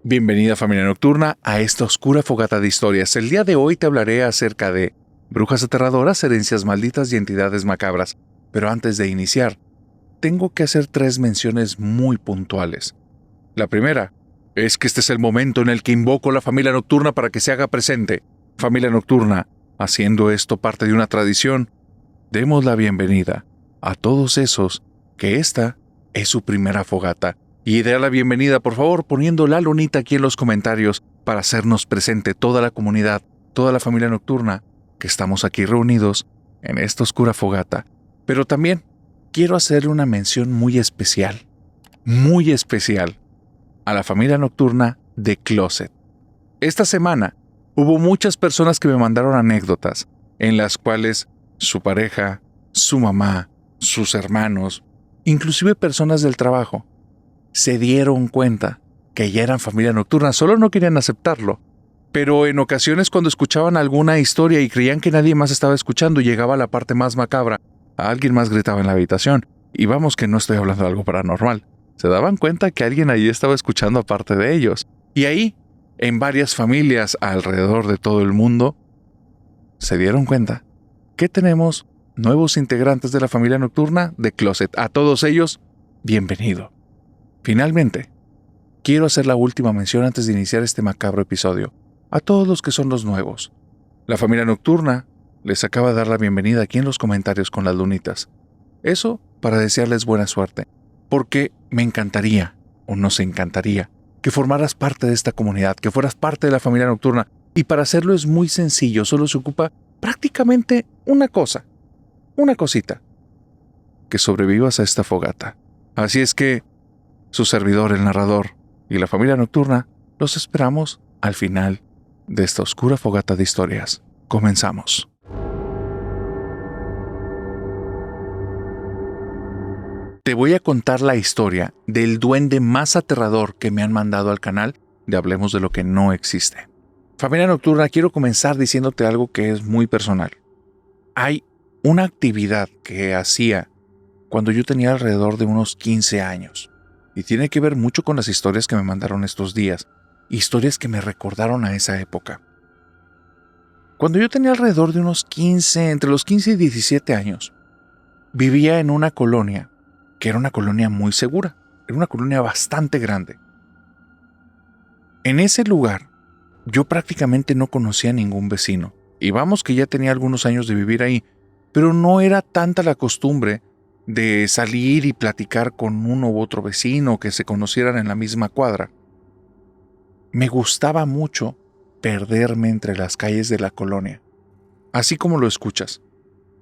Bienvenida familia nocturna a esta oscura fogata de historias. El día de hoy te hablaré acerca de brujas aterradoras, herencias malditas y entidades macabras. Pero antes de iniciar, tengo que hacer 3 menciones muy puntuales. La primera es que este es el momento en el que invoco a la familia nocturna para que se haga presente. Familia nocturna, haciendo esto parte de una tradición, demos la bienvenida a todos esos que esta es su primera fogata. Y dé la bienvenida, por favor, poniendo la lunita aquí en los comentarios para hacernos presente toda la comunidad, toda la familia nocturna, que estamos aquí reunidos en esta oscura fogata. Pero también quiero hacerle una mención muy especial a la familia nocturna de Closet. Esta semana hubo muchas personas que me mandaron anécdotas en las cuales su pareja, su mamá, sus hermanos, inclusive personas del trabajo, se dieron cuenta que ya eran familia nocturna, solo no querían aceptarlo. Pero en ocasiones cuando escuchaban alguna historia y creían que nadie más estaba escuchando, llegaba la parte más macabra, alguien más gritaba en la habitación, y vamos que no estoy hablando de algo paranormal. Se daban cuenta que alguien allí estaba escuchando aparte de ellos. Y ahí, en varias familias alrededor de todo el mundo, se dieron cuenta que tenemos nuevos integrantes de la familia nocturna de Closet. A todos ellos, bienvenido. Finalmente, quiero hacer la última mención antes de iniciar este macabro episodio. A todos los que son los nuevos. La familia nocturna les acaba de dar la bienvenida aquí en los comentarios con las lunitas. Eso para desearles buena suerte. Porque me encantaría, o nos encantaría, que formaras parte de esta comunidad, que fueras parte de la familia nocturna. Y para hacerlo es muy sencillo, solo se ocupa prácticamente una cosita. Que sobrevivas a esta fogata. Así es que su servidor, el narrador, y la familia nocturna, los esperamos al final de esta oscura fogata de historias. Comenzamos. Te voy a contar la historia del duende más aterrador que me han mandado al canal de Hablemos de lo que no existe. Familia nocturna, quiero comenzar diciéndote algo que es muy personal. Hay una actividad que hacía cuando yo tenía alrededor de unos 15 años. Y tiene que ver mucho con las historias que me mandaron estos días. Historias que me recordaron a esa época. Cuando yo tenía alrededor de unos 15, entre los 15 y 17 años, vivía en una colonia, que era una colonia muy segura. Era una colonia bastante grande. En ese lugar, yo prácticamente no conocía a ningún vecino. Y vamos que ya tenía algunos años de vivir ahí, pero no era tanta la costumbre de salir y platicar con uno u otro vecino que se conocieran en la misma cuadra. Me gustaba mucho perderme entre las calles de la colonia, así como lo escuchas.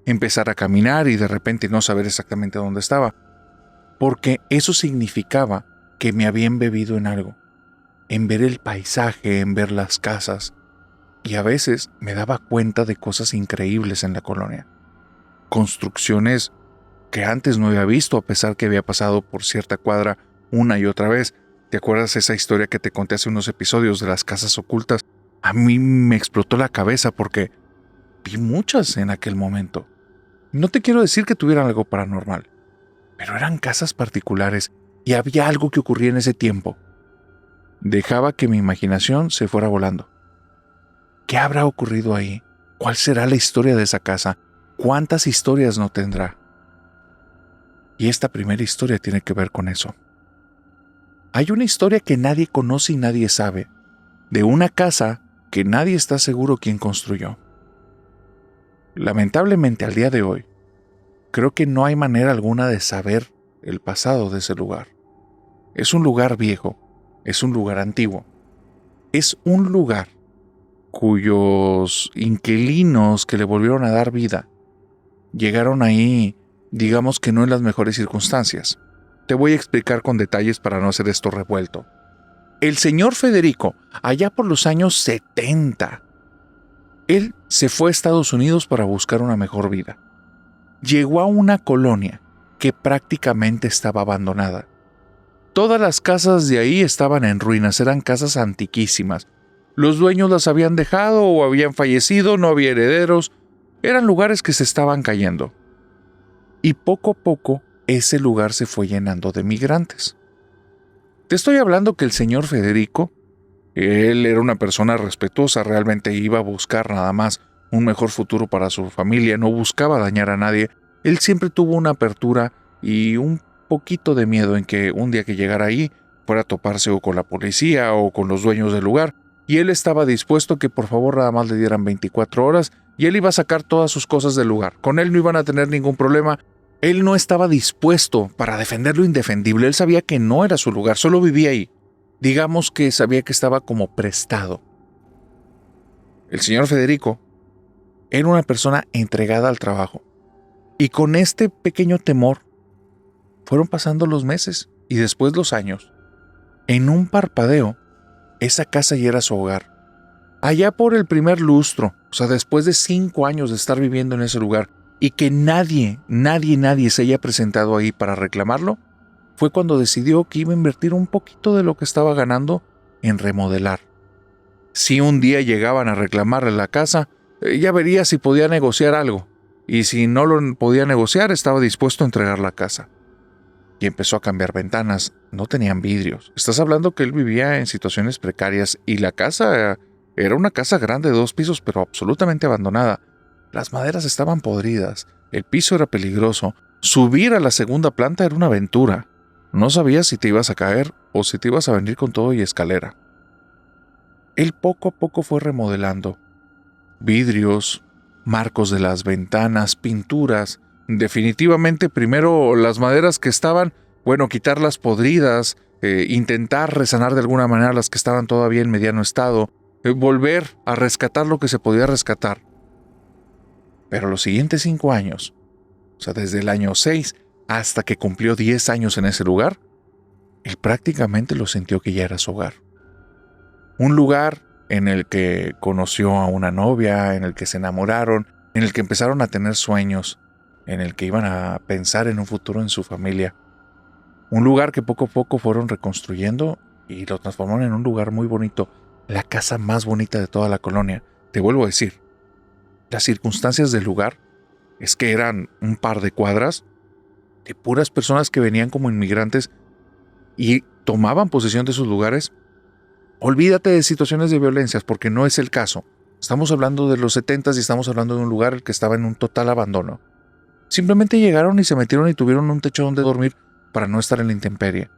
Empezar a caminar y de repente no saber exactamente dónde estaba, porque eso significaba que me había embebido en algo, en ver el paisaje, en ver las casas, y a veces me daba cuenta de cosas increíbles en la colonia. Construcciones que antes no había visto, a pesar que había pasado por cierta cuadra una y otra vez. ¿Te acuerdas esa historia que te conté hace unos episodios de las casas ocultas? A mí me explotó la cabeza porque vi muchas en aquel momento. No te quiero decir que tuvieran algo paranormal, pero eran casas particulares y había algo que ocurría en ese tiempo. Dejaba que mi imaginación se fuera volando. ¿Qué habrá ocurrido ahí? ¿Cuál será la historia de esa casa? ¿Cuántas historias no tendrá? Y esta primera historia tiene que ver con eso. Hay una historia que nadie conoce y nadie sabe, de una casa que nadie está seguro quién construyó. Lamentablemente, al día de hoy, creo que no hay manera alguna de saber el pasado de ese lugar. Es un lugar viejo, es un lugar antiguo, es un lugar cuyos inquilinos que le volvieron a dar vida llegaron ahí, digamos que no en las mejores circunstancias. Te voy a explicar con detalles para no hacer esto revuelto. El señor Federico, allá por los años 70, él se fue a Estados Unidos para buscar una mejor vida. Llegó a una colonia que prácticamente estaba abandonada. Todas las casas de ahí estaban en ruinas, eran casas antiquísimas. Los dueños las habían dejado o habían fallecido, no había herederos. Eran lugares que se estaban cayendo. Y poco a poco, ese lugar se fue llenando de migrantes. Te estoy hablando que el señor Federico Él era una persona respetuosa, realmente iba a buscar nada más un mejor futuro para su familia, no buscaba dañar a nadie. Él siempre tuvo una apertura y un poquito de miedo en que un día que llegara ahí fuera a toparse o con la policía o con los dueños del lugar, y él estaba dispuesto que por favor nada más le dieran 24 horas y él iba a sacar todas sus cosas del lugar. Con él no iban a tener ningún problema. Él no estaba dispuesto para defender lo indefendible. Él sabía que no era su lugar, solo vivía ahí. Digamos que sabía que estaba como prestado. El señor Federico era una persona entregada al trabajo. Y con este pequeño temor fueron pasando los meses y después los años. En un parpadeo, esa casa ya era su hogar. Allá por el primer lustro, o sea, después de 5 años de estar viviendo en ese lugar y que nadie se haya presentado ahí para reclamarlo, fue cuando decidió que iba a invertir un poquito de lo que estaba ganando en remodelar. Si un día llegaban a reclamarle la casa, ya vería si podía negociar algo, y si no lo podía negociar, estaba dispuesto a entregar la casa. Y empezó a cambiar ventanas, no tenían vidrios. Estás hablando que él vivía en situaciones precarias y la casa era una casa grande de 2 pisos, pero absolutamente abandonada. Las maderas estaban podridas, el piso era peligroso, subir a la segunda planta era una aventura. No sabías si te ibas a caer o si te ibas a venir con todo y escalera. Él poco a poco fue remodelando. Vidrios, marcos de las ventanas, pinturas. Definitivamente primero las maderas que estaban, quitarlas podridas, intentar resanar de alguna manera las que estaban todavía en mediano estado, volver a rescatar lo que se podía rescatar. Pero los siguientes 5 años, o sea, desde el año 6 hasta que cumplió 10 años en ese lugar, él prácticamente lo sintió que ya era su hogar. Un lugar en el que conoció a una novia, en el que se enamoraron, en el que empezaron a tener sueños, en el que iban a pensar en un futuro en su familia. Un lugar que poco a poco fueron reconstruyendo y lo transformaron en un lugar muy bonito, la casa más bonita de toda la colonia. Te vuelvo a decir, las circunstancias del lugar es que eran un par de cuadras de puras personas que venían como inmigrantes y tomaban posesión de sus lugares. Olvídate de situaciones de violencias porque no es el caso. Estamos hablando de los 70s y estamos hablando de un lugar que estaba en un total abandono. Simplemente llegaron y se metieron y tuvieron un techo donde dormir para no estar en la intemperie.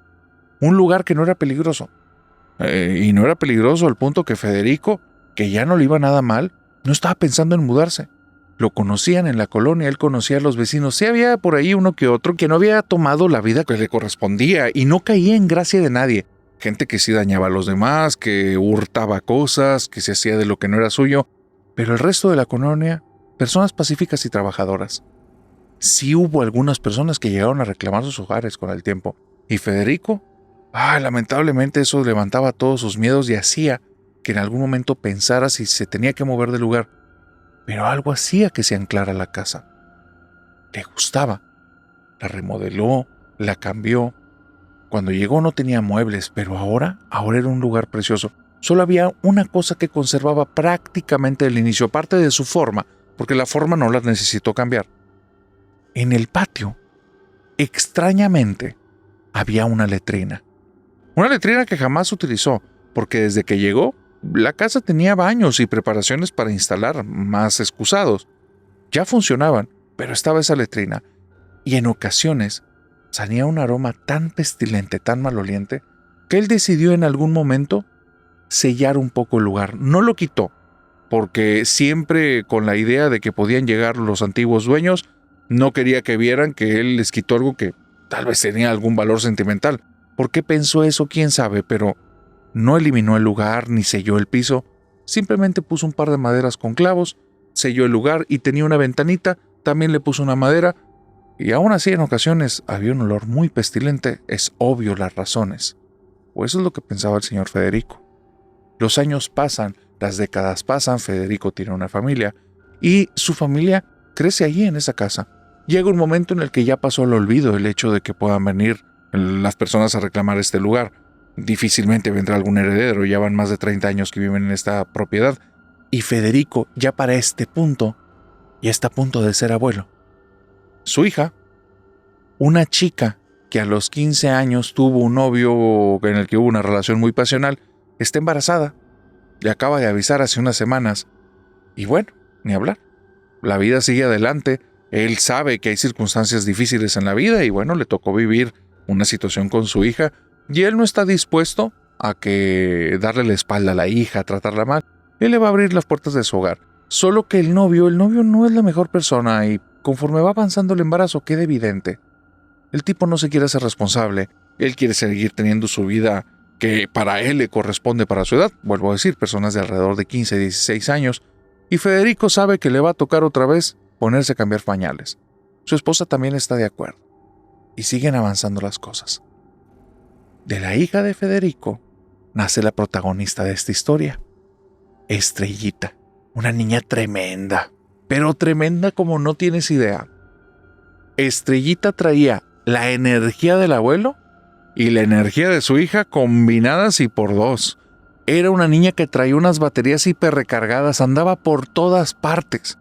Un lugar que no era peligroso. Y no era peligroso al punto que Federico, que ya no le iba nada mal, no estaba pensando en mudarse. Lo conocían en la colonia, él conocía a los vecinos. Sí había por ahí uno que otro que no había tomado la vida que le correspondía y no caía en gracia de nadie. Gente que sí dañaba a los demás, que hurtaba cosas, que se hacía de lo que no era suyo. Pero el resto de la colonia, personas pacíficas y trabajadoras. Sí hubo algunas personas que llegaron a reclamar sus hogares con el tiempo. Y Federico, lamentablemente eso levantaba todos sus miedos y hacía que en algún momento pensara si se tenía que mover del lugar. Pero algo hacía que se anclara la casa. Le gustaba. La remodeló, la cambió. Cuando llegó no tenía muebles, pero ahora era un lugar precioso. Solo había una cosa que conservaba prácticamente del inicio, aparte de su forma, porque la forma no la necesitó cambiar. En el patio, extrañamente, había una letrina. Una letrina que jamás utilizó, porque desde que llegó, la casa tenía baños y preparaciones para instalar más excusados. Ya funcionaban, pero estaba esa letrina, y en ocasiones salía un aroma tan pestilente, tan maloliente, que él decidió en algún momento sellar un poco el lugar. No lo quitó, porque siempre con la idea de que podían llegar los antiguos dueños, no quería que vieran que él les quitó algo que tal vez tenía algún valor sentimental. ¿Por qué pensó eso? ¿Quién sabe? Pero no eliminó el lugar ni selló el piso. Simplemente puso un par de maderas con clavos, selló el lugar y tenía una ventanita, también le puso una madera. Y aún así en ocasiones había un olor muy pestilente. Es obvio las razones. O eso es lo que pensaba el señor Federico. Los años pasan, las décadas pasan, Federico tiene una familia y su familia crece allí en esa casa. Llega un momento en el que ya pasó al olvido el hecho de que puedan venir las personas a reclamar este lugar. Difícilmente vendrá algún heredero, ya van más de 30 años que viven en esta propiedad. Y Federico ya para este punto, ya está a punto de ser abuelo. Su hija, una chica que a los 15 años tuvo un novio en el que hubo una relación muy pasional, está embarazada. Le acaba de avisar hace unas semanas. Y bueno, ni hablar. La vida sigue adelante. Él sabe que hay circunstancias difíciles en la vida y bueno, le tocó vivir una situación con su hija y él no está dispuesto a que darle la espalda a la hija, a tratarla mal. Él le va a abrir las puertas de su hogar. Solo que el novio no es la mejor persona y conforme va avanzando el embarazo queda evidente. El tipo no se quiere hacer responsable. Él quiere seguir teniendo su vida que para él le corresponde para su edad. Vuelvo a decir, personas de alrededor de 15, 16 años. Y Federico sabe que le va a tocar otra vez ponerse a cambiar pañales. Su esposa también está de acuerdo. Y siguen avanzando las cosas. De la hija de Federico nace la protagonista de esta historia. Estrellita. Una niña tremenda. Pero tremenda como no tienes idea. Estrellita traía la energía del abuelo y la energía de su hija combinadas y por dos. Era una niña que traía unas baterías hiperrecargadas, andaba por todas partes.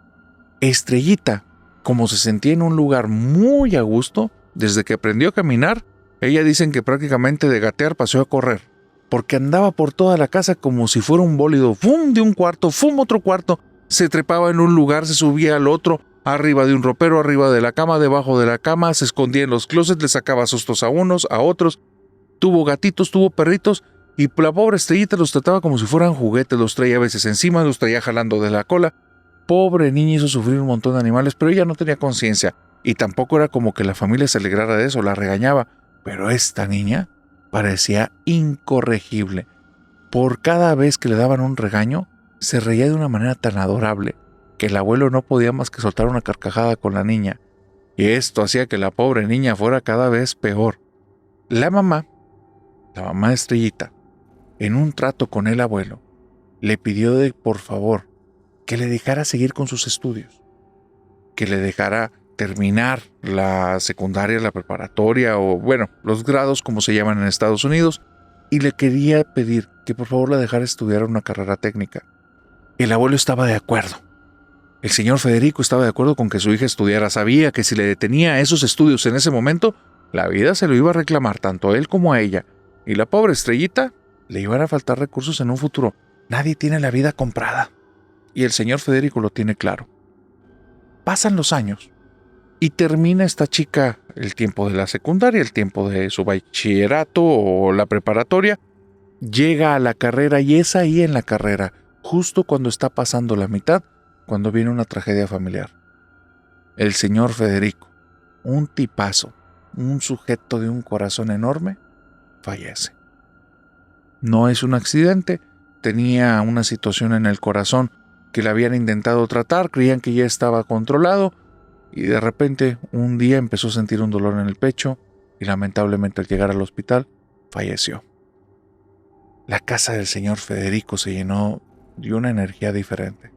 Estrellita, como se sentía en un lugar muy a gusto, desde que aprendió a caminar, ella dicen que prácticamente de gatear pasó a correr, porque andaba por toda la casa como si fuera un bólido, ¡fum! De un cuarto, ¡fum! Otro cuarto, se trepaba en un lugar, se subía al otro, arriba de un ropero, arriba de la cama, debajo de la cama, se escondía en los closets, le sacaba sustos a unos, a otros, tuvo gatitos, tuvo perritos, y la pobre Estrellita los trataba como si fueran juguetes, los traía a veces encima, los traía jalando de la cola. Pobre niña, hizo sufrir un montón de animales, pero ella no tenía conciencia, y tampoco era como que la familia se alegrara de eso, la regañaba, pero esta niña parecía incorregible. Por cada vez que le daban un regaño, se reía de una manera tan adorable, que el abuelo no podía más que soltar una carcajada con la niña, y esto hacía que la pobre niña fuera cada vez peor. La mamá de Estrellita, en un trato con el abuelo, le pidió por favor que le dejara seguir con sus estudios, que le dejara terminar la secundaria, la preparatoria o bueno, los grados como se llaman en Estados Unidos, y le quería pedir que por favor la dejara estudiar una carrera técnica. El abuelo estaba de acuerdo. El señor Federico estaba de acuerdo con que su hija estudiara. Sabía que si le detenía esos estudios en ese momento, la vida se lo iba a reclamar tanto a él como a ella. Y la pobre Estrellita le iban a faltar recursos en un futuro. Nadie tiene la vida comprada. Y el señor Federico lo tiene claro. Pasan los años y termina esta chica el tiempo de la secundaria, el tiempo de su bachillerato o la preparatoria. Llega a la carrera y es ahí en la carrera, justo cuando está pasando la mitad, cuando viene una tragedia familiar. El señor Federico, un tipazo, un sujeto de un corazón enorme, fallece. No es un accidente, tenía una situación en el corazón que le habían intentado tratar, creían que ya estaba controlado y de repente un día empezó a sentir un dolor en el pecho y lamentablemente al llegar al hospital falleció. La casa del señor Federico se llenó de una energía diferente,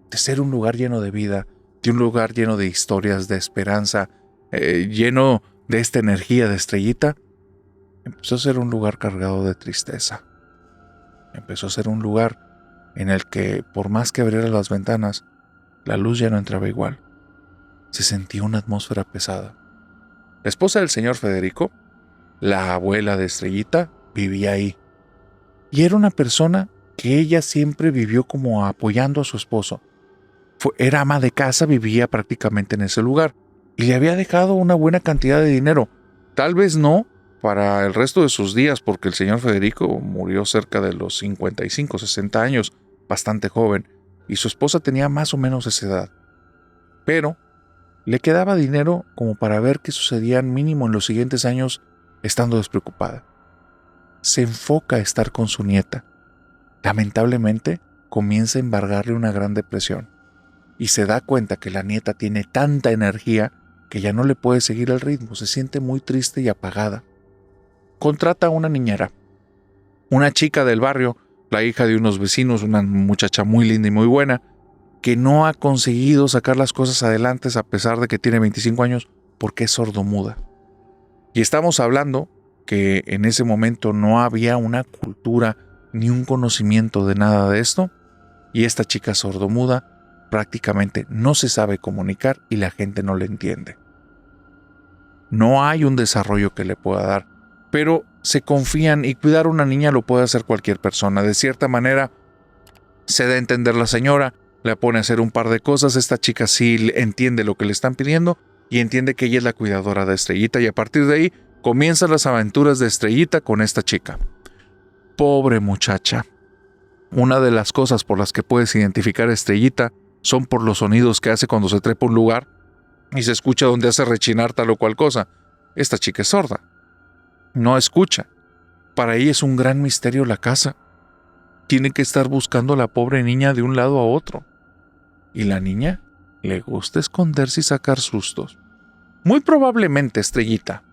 de ser un lugar lleno de vida, de un lugar lleno de historias, de esperanza, lleno de esta energía de Estrellita. Empezó a ser un lugar cargado de tristeza. Empezó a ser un lugar en el que, por más que abriera las ventanas, la luz ya no entraba igual. Se sentía una atmósfera pesada. La esposa del señor Federico, la abuela de Estrellita, vivía ahí. Y era una persona que ella siempre vivió como apoyando a su esposo. Era ama de casa, vivía prácticamente en ese lugar. Y le había dejado una buena cantidad de dinero. Tal vez no para el resto de sus días, porque el señor Federico murió cerca de los 55, 60 años, bastante joven, y su esposa tenía más o menos esa edad. Pero le quedaba dinero como para ver qué sucedía mínimo en los siguientes años estando despreocupada. Se enfoca a estar con su nieta. Lamentablemente, comienza a embargarle una gran depresión, y se da cuenta que la nieta tiene tanta energía que ya no le puede seguir el ritmo, se siente muy triste y apagada. Contrata a una niñera, una chica del barrio, la hija de unos vecinos, una muchacha muy linda y muy buena, que no ha conseguido sacar las cosas adelante a pesar de que tiene 25 años porque es sordomuda. Y estamos hablando que en ese momento no había una cultura ni un conocimiento de nada de esto, y esta chica sordomuda prácticamente no se sabe comunicar y la gente no le entiende. No hay un desarrollo que le pueda dar. pero se confían y cuidar a una niña lo puede hacer cualquier persona. De cierta manera, se da a entender la señora, le pone a hacer un par de cosas, esta chica sí entiende lo que le están pidiendo y entiende que ella es la cuidadora de Estrellita y a partir de ahí comienzan las aventuras de Estrellita con esta chica. Pobre muchacha. Una de las cosas por las que puedes identificar a Estrellita son por los sonidos que hace cuando se trepa a un lugar y se escucha donde hace rechinar tal o cual cosa. Esta chica es sorda. No escucha. Para ella es un gran misterio la casa. Tiene que estar buscando a la pobre niña de un lado a otro. Y la niña le gusta esconderse y sacar sustos. Muy probablemente Estrellita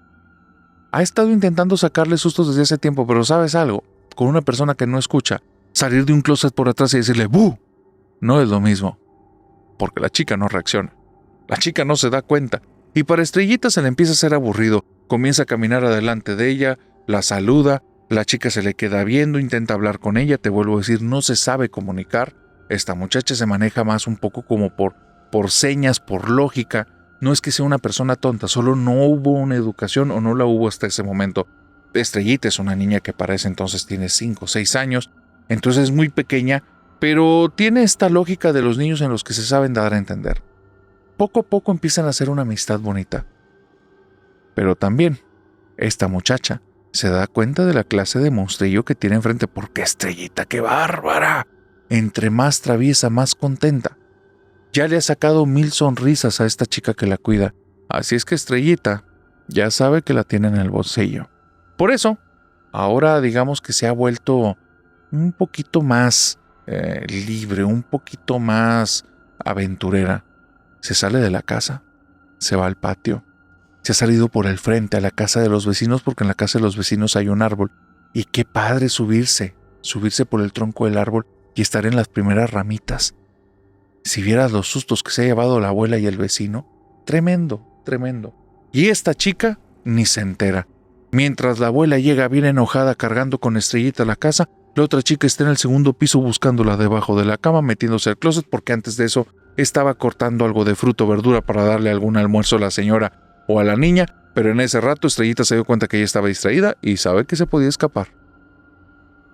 ha estado intentando sacarle sustos desde hace tiempo, pero ¿sabes algo? Con una persona que no escucha, salir de un closet por atrás y decirle ¡bu! No es lo mismo, porque la chica no reacciona. La chica no se da cuenta, y para Estrellita se le empieza a hacer aburrido. Comienza a caminar adelante de ella, la saluda, la chica se le queda viendo, intenta hablar con ella, te vuelvo a decir, no se sabe comunicar. Esta muchacha se maneja más un poco como por señas, por lógica. No es que sea una persona tonta, solo no hubo una educación o no la hubo hasta ese momento. Estrellita es una niña que para ese entonces tiene 5 o 6 años, entonces es muy pequeña, pero tiene esta lógica de los niños en los que se saben dar a entender. Poco a poco empiezan a hacer una amistad bonita. Pero también, esta muchacha se da cuenta de la clase de monstrillo que tiene enfrente, porque Estrellita, ¡qué bárbara! Entre más traviesa, más contenta. Ya le ha sacado 1000 sonrisas a esta chica que la cuida, así es que Estrellita ya sabe que la tiene en el bolsillo. Por eso, ahora digamos que se ha vuelto un poquito más libre, un poquito más aventurera. Se sale de la casa, se va al patio, se ha salido por el frente a la casa de los vecinos porque en la casa de los vecinos hay un árbol. Y qué padre subirse por el tronco del árbol y estar en las primeras ramitas. Si vieras los sustos que se ha llevado la abuela y el vecino, tremendo, tremendo. Y esta chica ni se entera. Mientras la abuela llega bien enojada cargando con Estrellita a la casa, la otra chica está en el segundo piso buscándola debajo de la cama, metiéndose al closet porque antes de eso estaba cortando algo de fruta o verdura para darle algún almuerzo a la señora o a la niña, pero en ese rato Estrellita se dio cuenta que ella estaba distraída y sabe que se podía escapar.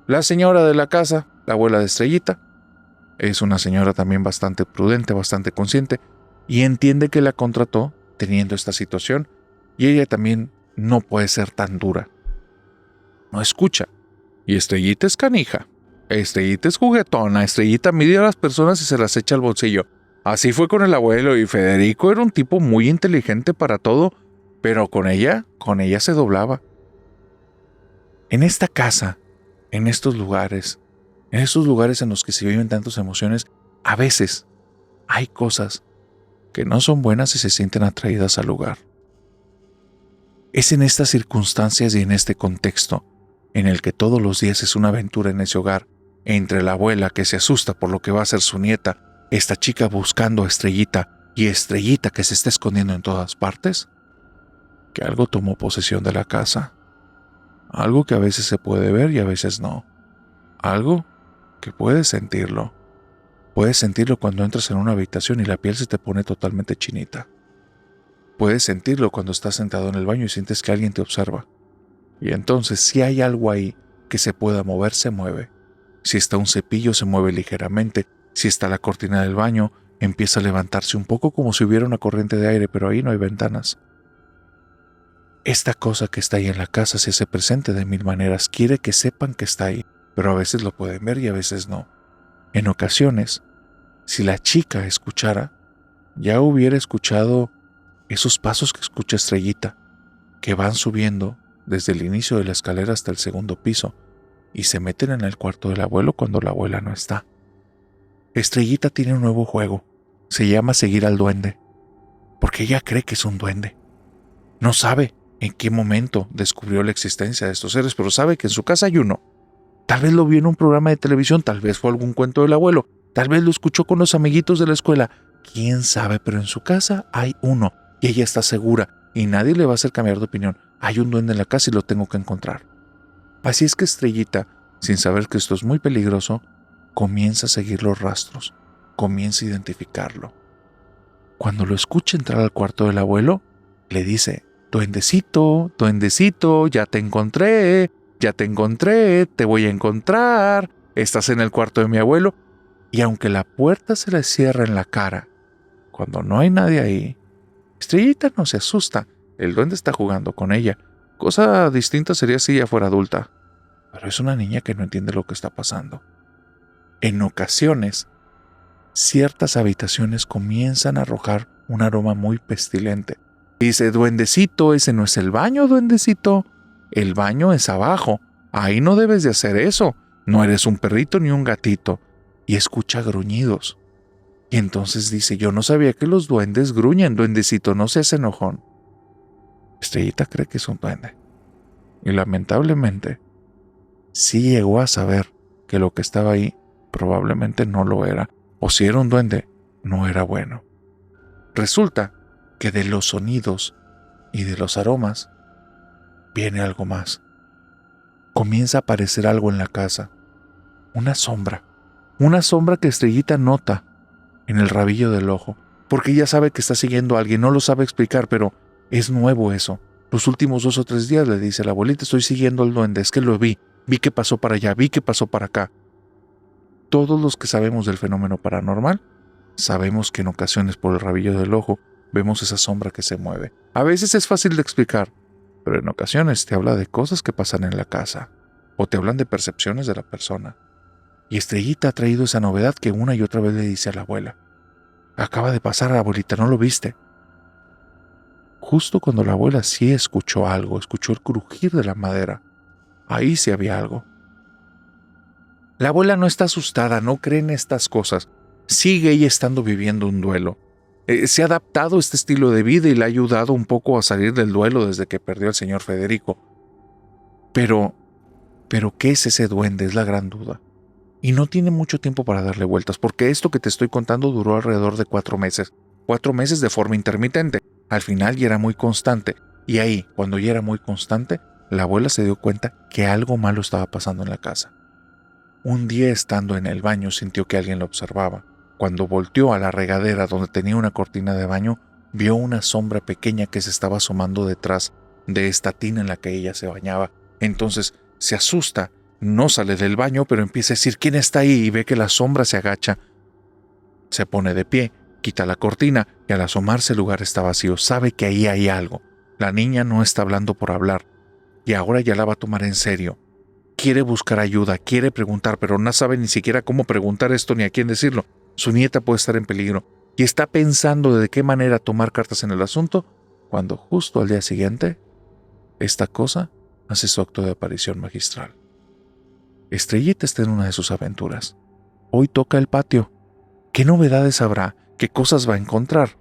La señora de la casa, la abuela de Estrellita, es una señora también bastante prudente, bastante consciente, y entiende que la contrató teniendo esta situación, y ella también no puede ser tan dura. No escucha. Y Estrellita es canija. Estrellita es juguetona. Estrellita mide a las personas y se las echa al bolsillo. Así fue con el abuelo, y Federico era un tipo muy inteligente para todo, pero con ella se doblaba. En esta casa, en estos lugares en los que se viven tantas emociones, a veces hay cosas que no son buenas y se sienten atraídas al lugar. Es en estas circunstancias y en este contexto en el que todos los días es una aventura en ese hogar, entre la abuela que se asusta por lo que va a ser su nieta, esta chica buscando a Estrellita y Estrellita que se está escondiendo en todas partes, que algo tomó posesión de la casa. Algo que a veces se puede ver y a veces no. Algo que puedes sentirlo. Puedes sentirlo cuando entras en una habitación y la piel se te pone totalmente chinita. Puedes sentirlo cuando estás sentado en el baño y sientes que alguien te observa. Y entonces, si hay algo ahí que se pueda mover, se mueve. Si está un cepillo, se mueve ligeramente. Si está la cortina del baño, empieza a levantarse un poco como si hubiera una corriente de aire, pero ahí no hay ventanas. Esta cosa que está ahí en la casa se hace presente de 1000 maneras. Quiere que sepan que está ahí, pero a veces lo pueden ver y a veces no. En ocasiones, si la chica escuchara, ya hubiera escuchado esos pasos que escucha Estrellita, que van subiendo desde el inicio de la escalera hasta el segundo piso y se meten en el cuarto del abuelo cuando la abuela no está. Estrellita tiene un nuevo juego. Se llama seguir al duende, porque ella cree que es un duende. No sabe en qué momento descubrió la existencia de estos seres, pero sabe que en su casa hay uno. Tal vez lo vio en un programa de televisión, tal vez fue algún cuento del abuelo, tal vez lo escuchó con los amiguitos de la escuela. ¿Quién sabe? Pero en su casa hay uno y ella está segura y nadie le va a hacer cambiar de opinión. Hay un duende en la casa y lo tengo que encontrar. Así es que Estrellita, sin saber que esto es muy peligroso, comienza a seguir los rastros, comienza a identificarlo. Cuando lo escucha entrar al cuarto del abuelo, le dice, duendecito, duendecito, ya te encontré, te voy a encontrar, estás en el cuarto de mi abuelo. Y aunque la puerta se le cierra en la cara, cuando no hay nadie ahí, Estrellita no se asusta. El duende está jugando con ella. Cosa distinta sería si ella fuera adulta. Pero es una niña que no entiende lo que está pasando. En ocasiones, ciertas habitaciones comienzan a arrojar un aroma muy pestilente. Dice, duendecito, ese no es el baño, duendecito. El baño es abajo. Ahí no debes de hacer eso. No eres un perrito ni un gatito. Y escucha gruñidos. Y entonces dice, yo no sabía que los duendes gruñen, duendecito, no seas enojón. Estrellita cree que es un duende. Y lamentablemente, sí llegó a saber que lo que estaba ahí probablemente no lo era. O si era un duende, no era bueno. Resulta que de los sonidos y de los aromas viene algo más. Comienza a aparecer algo en la casa. Una sombra que Estrellita nota en el rabillo del ojo, porque ella sabe que está siguiendo a alguien, no lo sabe explicar, pero es nuevo eso. Los últimos 2 o 3 días le dice la abuelita, estoy siguiendo al duende, es que lo vi que pasó para allá, vi que pasó para acá. Todos los que sabemos del fenómeno paranormal, sabemos que en ocasiones por el rabillo del ojo vemos esa sombra que se mueve. A veces es fácil de explicar, pero en ocasiones te habla de cosas que pasan en la casa, o te hablan de percepciones de la persona. Y Estrellita ha traído esa novedad que una y otra vez le dice a la abuela. Acaba de pasar, abuelita, ¿no lo viste? Justo cuando la abuela sí escuchó algo, escuchó el crujir de la madera. Ahí sí había algo. La abuela no está asustada, no cree en estas cosas. Sigue ella estando viviendo un duelo. Se ha adaptado a este estilo de vida y le ha ayudado un poco a salir del duelo desde que perdió al señor Federico. Pero, ¿qué es ese duende? Es la gran duda. Y no tiene mucho tiempo para darle vueltas, porque esto que te estoy contando duró alrededor de 4 meses. 4 meses de forma intermitente. Al final ya era muy constante. Y ahí, cuando ya era muy constante, la abuela se dio cuenta que algo malo estaba pasando en la casa. Un día estando en el baño sintió que alguien la observaba. Cuando volteó a la regadera donde tenía una cortina de baño, vio una sombra pequeña que se estaba asomando detrás de esta tina en la que ella se bañaba. Entonces se asusta. No sale del baño, pero empieza a decir ¿quién está ahí? Y ve que la sombra se agacha. Se pone de pie, quita la cortina y al asomarse el lugar está vacío. Sabe que ahí hay algo. La niña no está hablando por hablar y ahora ya la va a tomar en serio. Quiere buscar ayuda, quiere preguntar, pero no sabe ni siquiera cómo preguntar esto ni a quién decirlo. Su nieta puede estar en peligro y está pensando de qué manera tomar cartas en el asunto cuando justo al día siguiente esta cosa hace su acto de aparición magistral. Estrellita está en una de sus aventuras. Hoy toca el patio. ¿Qué novedades habrá? ¿Qué cosas va a encontrar?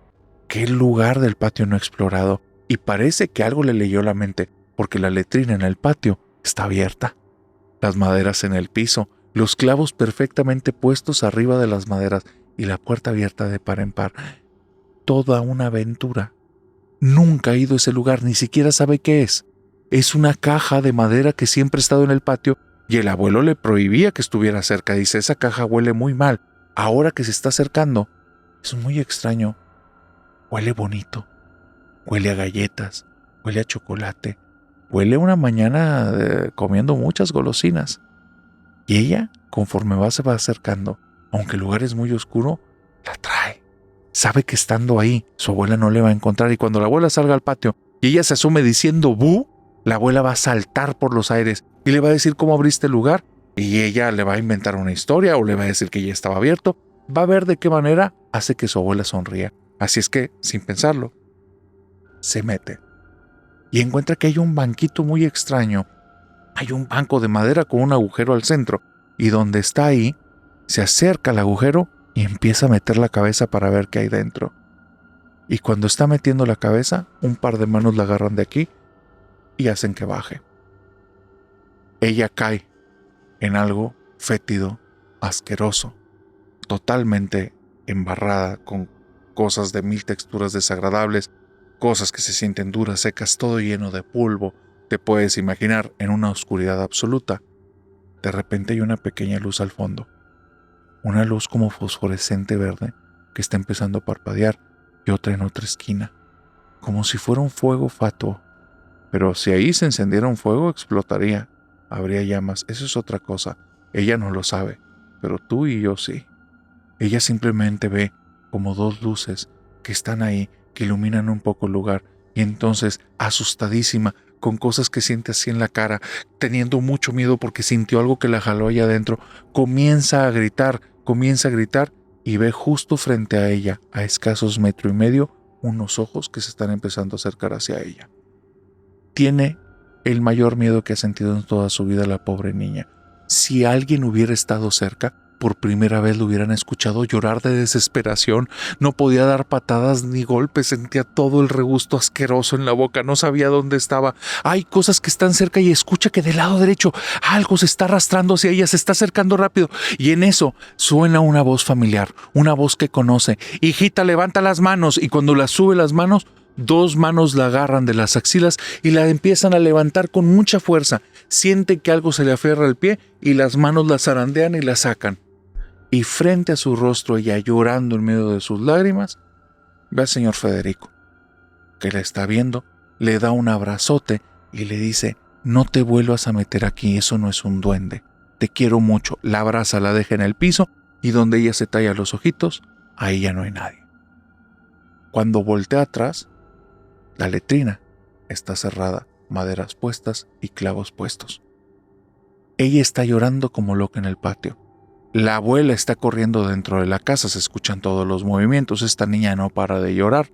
¿Qué lugar del patio no explorado? Y parece que algo le leyó la mente, porque la letrina en el patio está abierta. Las maderas en el piso, los clavos perfectamente puestos arriba de las maderas y la puerta abierta de par en par. Toda una aventura. Nunca ha ido a ese lugar, ni siquiera sabe qué es. Es una caja de madera que siempre ha estado en el patio y el abuelo le prohibía que estuviera cerca. Dice, esa caja huele muy mal. Ahora que se está acercando, es muy extraño. Huele bonito. Huele a galletas. Huele a chocolate. Huele una mañana comiendo muchas golosinas. Y ella, conforme se va acercando, aunque el lugar es muy oscuro, la trae. Sabe que estando ahí, su abuela no le va a encontrar. Y cuando la abuela salga al patio y ella se asume diciendo ¡bu!, la abuela va a saltar por los aires y le va a decir cómo abriste el lugar. Y ella le va a inventar una historia o le va a decir que ya estaba abierto. Va a ver de qué manera hace que su abuela sonría. Así es que, sin pensarlo, se mete. Y encuentra que hay un banquito muy extraño. Hay un banco de madera con un agujero al centro. Y donde está ahí, se acerca al agujero y empieza a meter la cabeza para ver qué hay dentro. Y cuando está metiendo la cabeza, un par de manos la agarran de aquí y hacen que baje. Ella cae en algo fétido, asqueroso, totalmente embarrada con cosas de 1000 texturas desagradables, cosas que se sienten duras, secas, todo lleno de polvo. Te puedes imaginar en una oscuridad absoluta. De repente hay una pequeña luz al fondo, una luz como fosforescente verde que está empezando a parpadear y otra en otra esquina, como si fuera un fuego fatuo Pero si ahí se encendiera un fuego, explotaría. Habría llamas. Eso es otra cosa. Ella no lo sabe, pero tú y yo sí. Ella simplemente ve como dos luces que están ahí, que iluminan un poco el lugar, y entonces, asustadísima, con cosas que siente así en la cara, teniendo mucho miedo porque sintió algo que la jaló allá adentro, comienza a gritar, y ve justo frente a ella, a escasos 1.5 metros, unos ojos que se están empezando a acercar hacia ella. Tiene el mayor miedo que ha sentido en toda su vida la pobre niña. Si alguien hubiera estado cerca, por primera vez lo hubieran escuchado llorar de desesperación. No podía dar patadas ni golpes, sentía todo el regusto asqueroso en la boca, no sabía dónde estaba. Hay cosas que están cerca y escucha que del lado derecho algo se está arrastrando hacia ella, se está acercando rápido. Y en eso suena una voz familiar, una voz que conoce. Hijita, levanta las manos. Y cuando la sube las manos, 2 manos la agarran de las axilas y la empiezan a levantar con mucha fuerza. Siente que algo se le aferra al pie y las manos la zarandean y la sacan. Y frente a su rostro, ella llorando en medio de sus lágrimas, ve al señor Federico, que la está viendo, le da un abrazote y le dice: no te vuelvas a meter aquí, eso no es un duende. Te quiero mucho. La abraza, la deja en el piso y donde ella se talla los ojitos, ahí ya no hay nadie. Cuando voltea atrás, la letrina está cerrada, maderas puestas y clavos puestos. Ella está llorando como loca en el patio. La abuela está corriendo dentro de la casa, se escuchan todos los movimientos, esta niña no para de llorar.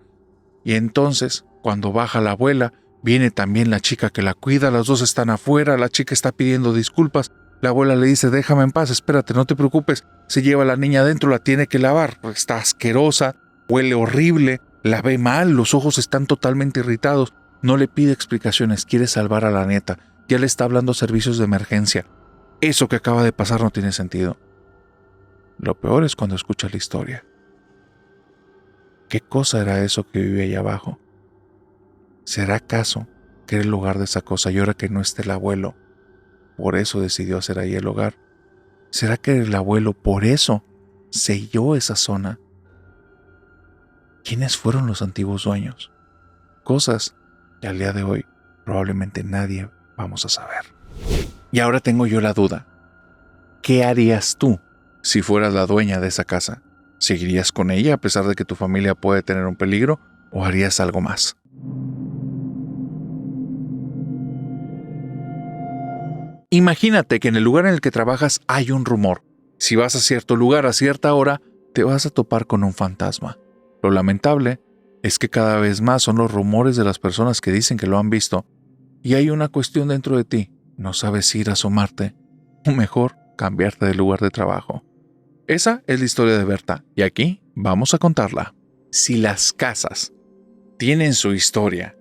Y entonces, cuando baja la abuela, viene también la chica que la cuida, las dos están afuera, la chica está pidiendo disculpas. La abuela le dice: déjame en paz, espérate, no te preocupes. Se lleva a la niña adentro, la tiene que lavar, está asquerosa, huele horrible, la ve mal, los ojos están totalmente irritados. No le pide explicaciones, quiere salvar a la neta, ya le está hablando a servicios de emergencia. Eso que acaba de pasar no tiene sentido. Lo peor es cuando escucha la historia. ¿Qué cosa era eso que vive allá abajo? ¿Será acaso que era el lugar de esa cosa y ahora que no esté el abuelo, por eso decidió hacer ahí el hogar? ¿Será que el abuelo por eso selló esa zona? ¿Quiénes fueron los antiguos dueños? Cosas que al día de hoy probablemente nadie vamos a saber. Y ahora tengo yo la duda. ¿Qué harías tú si fueras la dueña de esa casa? ¿Seguirías con ella a pesar de que tu familia puede tener un peligro o harías algo más? Imagínate que en el lugar en el que trabajas hay un rumor. Si vas a cierto lugar a cierta hora, te vas a topar con un fantasma. Lo lamentable es que cada vez más son los rumores de las personas que dicen que lo han visto. Y hay una cuestión dentro de ti. No sabes si ir a asomarte o mejor cambiarte de lugar de trabajo. Esa es la historia de Berta y aquí vamos a contarla. Si las casas tienen su historia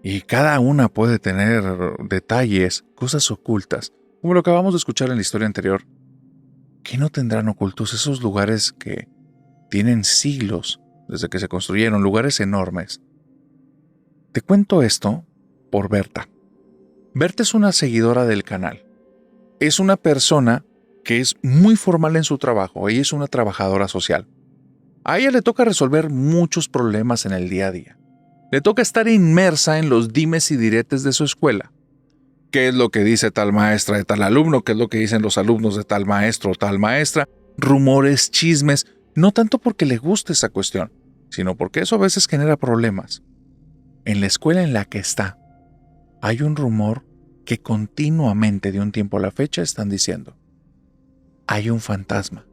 y cada una puede tener detalles, cosas ocultas, como lo que acabamos de escuchar en la historia anterior, ¿qué no tendrán ocultos esos lugares que tienen siglos desde que se construyeron, lugares enormes? Te cuento esto por Berta. Berta es una seguidora del canal. Es una persona que es muy formal en su trabajo. Ella es una trabajadora social. A ella le toca resolver muchos problemas en el día a día. Le toca estar inmersa en los dimes y diretes de su escuela. ¿Qué es lo que dice tal maestra de tal alumno? ¿Qué es lo que dicen los alumnos de tal maestro o tal maestra? Rumores, chismes, no tanto porque le guste esa cuestión, sino porque eso a veces genera problemas. En la escuela en la que está, hay un rumor que continuamente de un tiempo a la fecha están diciendo: hay un fantasma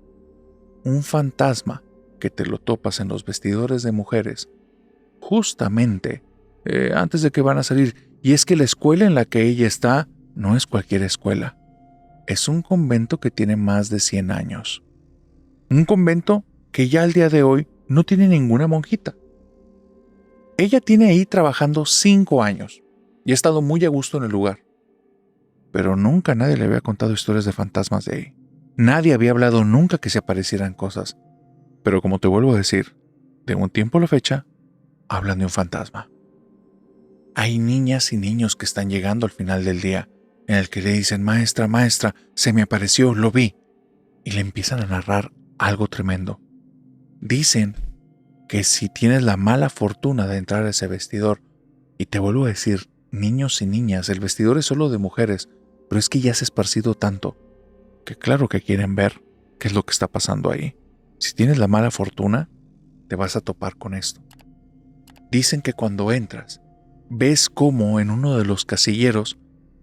que te lo topas en los vestidores de mujeres, justamente antes de que van a salir. Y es que la escuela en la que ella está no es cualquier escuela. Es un convento que tiene más de 100 años. Un convento que ya al día de hoy no tiene ninguna monjita. Ella tiene ahí trabajando 5 años y ha estado muy a gusto en el lugar. Pero nunca nadie le había contado historias de fantasmas de ahí. Nadie había hablado nunca que se aparecieran cosas. Pero como te vuelvo a decir, de un tiempo a la fecha, hablan de un fantasma. Hay niñas y niños que están llegando al final del día, en el que le dicen: maestra, maestra, se me apareció, lo vi. Y le empiezan a narrar algo tremendo. Dicen que si tienes la mala fortuna de entrar a ese vestidor, y te vuelvo a decir, niños y niñas, el vestidor es solo de mujeres, pero es que ya se ha esparcido tanto que claro que quieren ver qué es lo que está pasando ahí. Si tienes la mala fortuna, te vas a topar con esto. Dicen que cuando entras, ves cómo en uno de los casilleros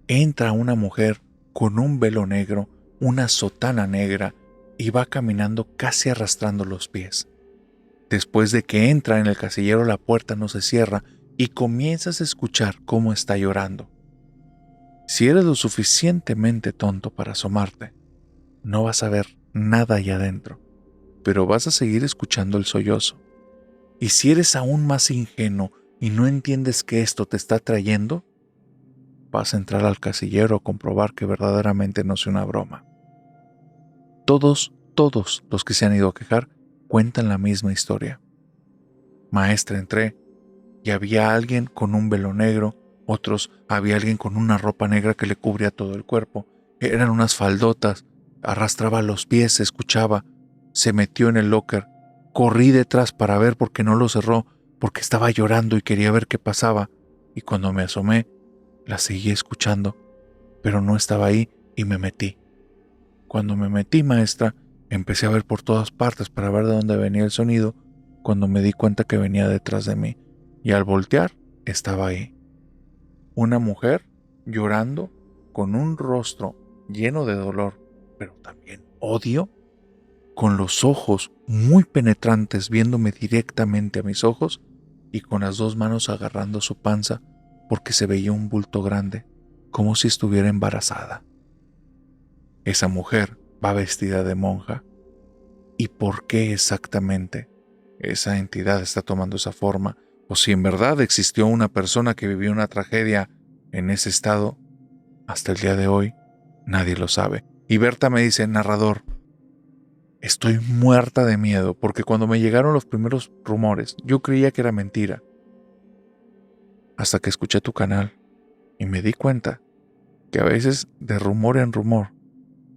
entra una mujer con un velo negro, una sotana negra, y va caminando casi arrastrando los pies. Después de que entra en el casillero, la puerta no se cierra y comienzas a escuchar cómo está llorando. Si eres lo suficientemente tonto para asomarte, no vas a ver nada allá adentro, pero vas a seguir escuchando el sollozo. Y si eres aún más ingenuo y no entiendes que esto te está trayendo, vas a entrar al casillero a comprobar que verdaderamente no es una broma. Todos los que se han ido a quejar cuentan la misma historia. Maestra, entré y había alguien con un velo negro, otros había alguien con una ropa negra que le cubría todo el cuerpo. Eran unas faldotas, arrastraba los pies, se escuchaba, se metió en el locker. Corrí detrás para ver porque no lo cerró, porque estaba llorando y quería ver qué pasaba. Y cuando me asomé, la seguí escuchando, pero no estaba ahí y me metí. Cuando me metí, maestra, empecé a ver por todas partes para ver de dónde venía el sonido, cuando me di cuenta que venía detrás de mí. Y al voltear, estaba ahí. Una mujer llorando con un rostro lleno de dolor, pero también odio, con los ojos muy penetrantes viéndome directamente a mis ojos y con las dos manos agarrando su panza porque se veía un bulto grande, como si estuviera embarazada. Esa mujer va vestida de monja. ¿Y por qué exactamente esa entidad está tomando esa forma? O si en verdad existió una persona que vivió una tragedia en ese estado, hasta el día de hoy nadie lo sabe. Y Berta me dice, narrador, estoy muerta de miedo porque cuando me llegaron los primeros rumores, yo creía que era mentira. Hasta que escuché tu canal y me di cuenta que a veces de rumor en rumor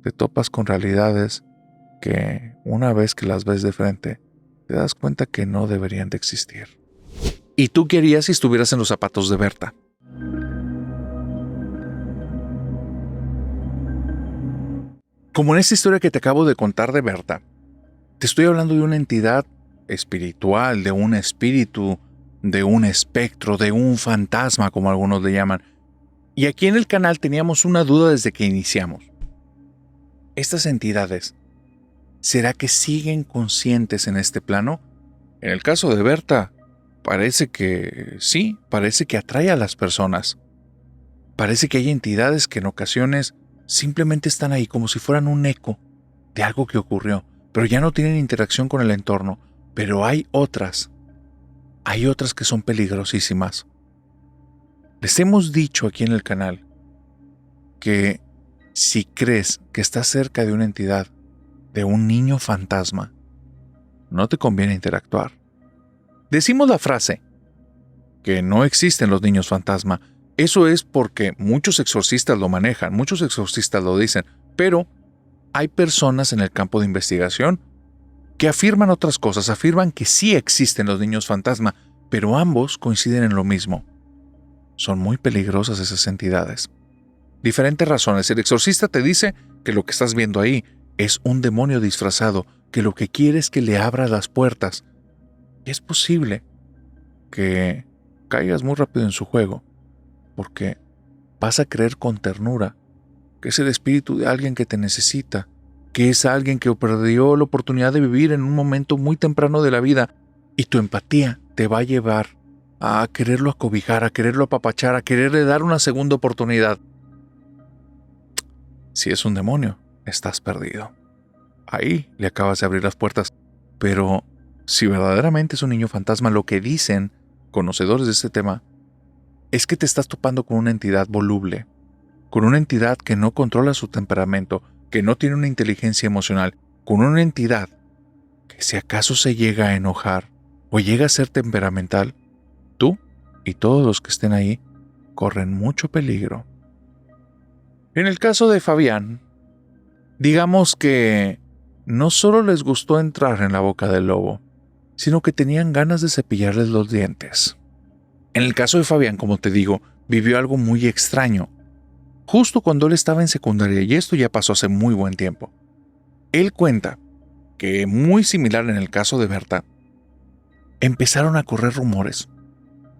te topas con realidades que una vez que las ves de frente, te das cuenta que no deberían de existir. ¿Y tú qué harías si estuvieras en los zapatos de Berta? Como en esta historia que te acabo de contar de Berta, te estoy hablando de una entidad espiritual, de un espíritu, de un espectro, de un fantasma, como algunos le llaman. Y aquí en el canal teníamos una duda desde que iniciamos. Estas entidades, ¿será que siguen conscientes en este plano? En el caso de Berta, parece que sí, parece que atrae a las personas. Parece que hay entidades que en ocasiones simplemente están ahí como si fueran un eco de algo que ocurrió, pero ya no tienen interacción con el entorno. Pero hay otras que son peligrosísimas. Les hemos dicho aquí en el canal que si crees que estás cerca de una entidad, de un niño fantasma, no te conviene interactuar. Decimos la frase que no existen los niños fantasma. Eso es porque muchos exorcistas lo manejan, muchos exorcistas lo dicen, pero hay personas en el campo de investigación que afirman otras cosas, afirman que sí existen los niños fantasma, pero ambos coinciden en lo mismo. Son muy peligrosas esas entidades. Diferentes razones. El exorcista te dice que lo que estás viendo ahí es un demonio disfrazado, que lo que quiere es que le abras las puertas. Y es posible que caigas muy rápido en su juego, porque vas a creer con ternura que es el espíritu de alguien que te necesita, que es alguien que perdió la oportunidad de vivir en un momento muy temprano de la vida, y tu empatía te va a llevar a quererlo acobijar, a quererlo apapachar, a quererle dar una segunda oportunidad. Si es un demonio, estás perdido. Ahí le acabas de abrir las puertas. Pero si verdaderamente es un niño fantasma, lo que dicen conocedores de este tema es que te estás topando con una entidad voluble, con una entidad que no controla su temperamento, que no tiene una inteligencia emocional, con una entidad que si acaso se llega a enojar o llega a ser temperamental, tú y todos los que estén ahí corren mucho peligro. En el caso de Fabián, digamos que no solo les gustó entrar en la boca del lobo, sino que tenían ganas de cepillarles los dientes. En el caso de Fabián, como te digo, vivió algo muy extraño. Justo cuando él estaba en secundaria, y esto ya pasó hace muy buen tiempo, él cuenta que, muy similar en el caso de Berta, empezaron a correr rumores.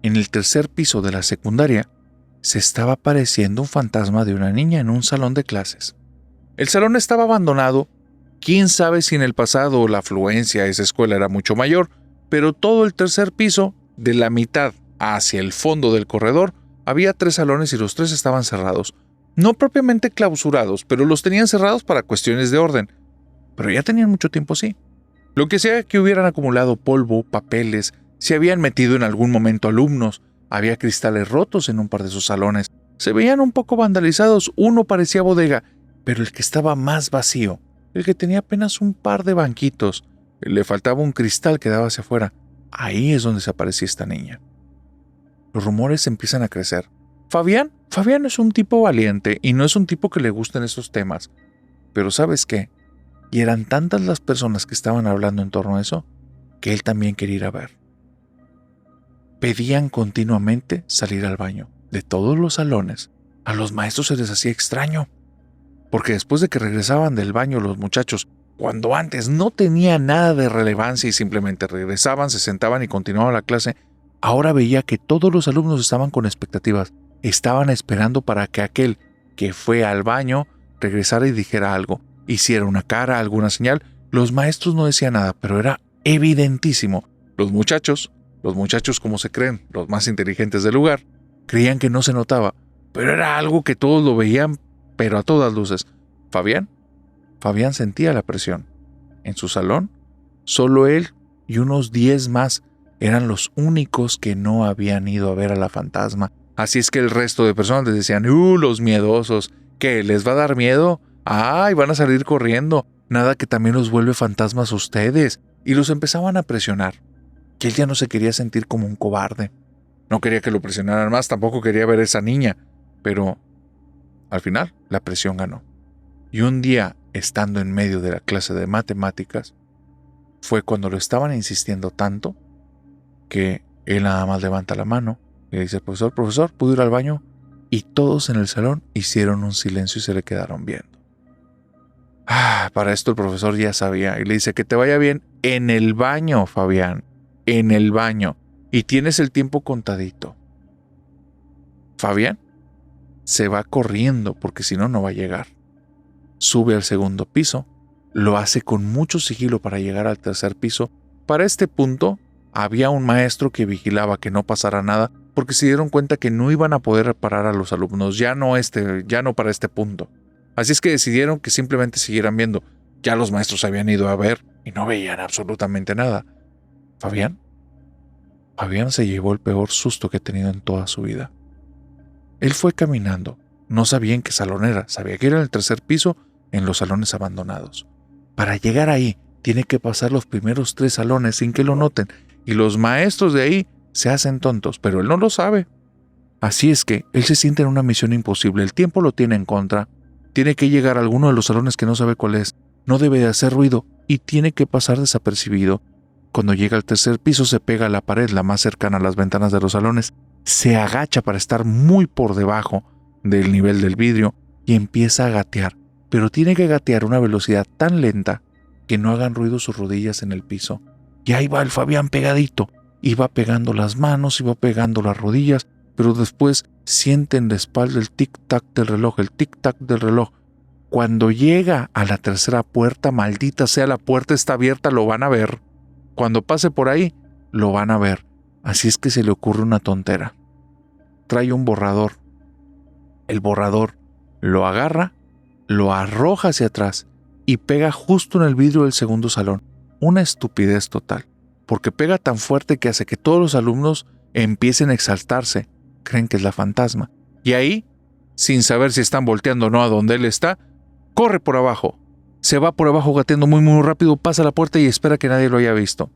En el tercer piso de la secundaria se estaba apareciendo un fantasma de una niña en un salón de clases. El salón estaba abandonado. Quién sabe si en el pasado la afluencia a esa escuela era mucho mayor, pero todo el tercer piso, de la mitad hacia el fondo del corredor, había 3 salones y los 3 estaban cerrados. No propiamente clausurados, pero los tenían cerrados para cuestiones de orden. Pero ya tenían mucho tiempo así. Lo que sea que hubieran acumulado polvo, papeles, se habían metido en algún momento alumnos, había cristales rotos en un par de sus salones, se veían un poco vandalizados, uno parecía bodega, pero el que estaba más vacío, el que tenía apenas un par de banquitos, le faltaba un cristal que daba hacia afuera, ahí es donde se aparecía esta niña. Los rumores empiezan a crecer. Fabián es un tipo valiente y no es un tipo que le gusten esos temas, pero ¿sabes qué? Y eran tantas las personas que estaban hablando en torno a eso, que él también quería ir a ver. Pedían continuamente salir al baño. De todos los salones, a los maestros se les hacía extraño. Porque después de que regresaban del baño los muchachos, cuando antes no tenía nada de relevancia y simplemente regresaban, se sentaban y continuaban la clase, ahora veía que todos los alumnos estaban con expectativas. Estaban esperando para que aquel que fue al baño regresara y dijera algo, hiciera una cara, alguna señal. Los maestros no decían nada, pero era evidentísimo. Los muchachos como se creen, los más inteligentes del lugar, creían que no se notaba, pero era algo que todos lo veían, pero a todas luces. Fabián sentía la presión. En su salón, solo él y unos 10 más eran los únicos que no habían ido a ver a la fantasma. Así es que el resto de personas les decían, los miedosos, ¿qué? ¿Les va a dar miedo? ¡Ay, van a salir corriendo! Nada que también los vuelve fantasmas a ustedes. Y los empezaban a presionar. Que él ya no se quería sentir como un cobarde. No quería que lo presionaran más, tampoco quería ver a esa niña. Pero, al final, la presión ganó. Y un día, estando en medio de la clase de matemáticas, fue cuando lo estaban insistiendo tanto que él nada más levanta la mano y le dice, profesor, ¿puedo ir al baño? Y todos en el salón hicieron un silencio y se le quedaron viendo. Para esto el profesor ya sabía y le dice, que te vaya bien en el baño, Fabián, en el baño, y tienes el tiempo contadito. Fabián se va corriendo porque si no, no va a llegar. Sube al segundo piso, lo hace con mucho sigilo para llegar al tercer piso. Para este punto, había un maestro que vigilaba que no pasara nada porque se dieron cuenta que no iban a poder parar a los alumnos, ya no para este punto. Así es que decidieron que simplemente siguieran viendo. Ya los maestros habían ido a ver y no veían absolutamente nada. Fabián se llevó el peor susto que ha tenido en toda su vida. Él fue caminando, no sabía en qué salón era, sabía que era en el tercer piso, en los salones abandonados. Para llegar ahí, tiene que pasar los primeros 3 salones sin que lo noten, y los maestros de ahí se hacen tontos, pero él no lo sabe. Así es que él se siente en una misión imposible, el tiempo lo tiene en contra, tiene que llegar a alguno de los salones que no sabe cuál es, no debe de hacer ruido y tiene que pasar desapercibido. Cuando llega al tercer piso se pega a la pared, la más cercana a las ventanas de los salones, se agacha para estar muy por debajo del nivel del vidrio y empieza a gatear, pero tiene que gatear a una velocidad tan lenta que no hagan ruido sus rodillas en el piso. Y ahí va el Fabián pegadito, y va pegando las manos y va pegando las rodillas, pero después siente en la espalda el tic-tac del reloj. Cuando llega a la tercera puerta, maldita sea, la puerta está abierta, lo van a ver. Cuando pase por ahí, lo van a ver. Así es que se le ocurre una tontera. Trae un borrador. El borrador lo agarra, lo arroja hacia atrás y pega justo en el vidrio del segundo salón. Una estupidez total, porque pega tan fuerte que hace que todos los alumnos empiecen a exaltarse. Creen que es la fantasma. Y ahí, sin saber si están volteando o no a donde él está, corre por abajo. Se va por abajo gateando muy muy rápido, pasa la puerta y espera que nadie lo haya visto.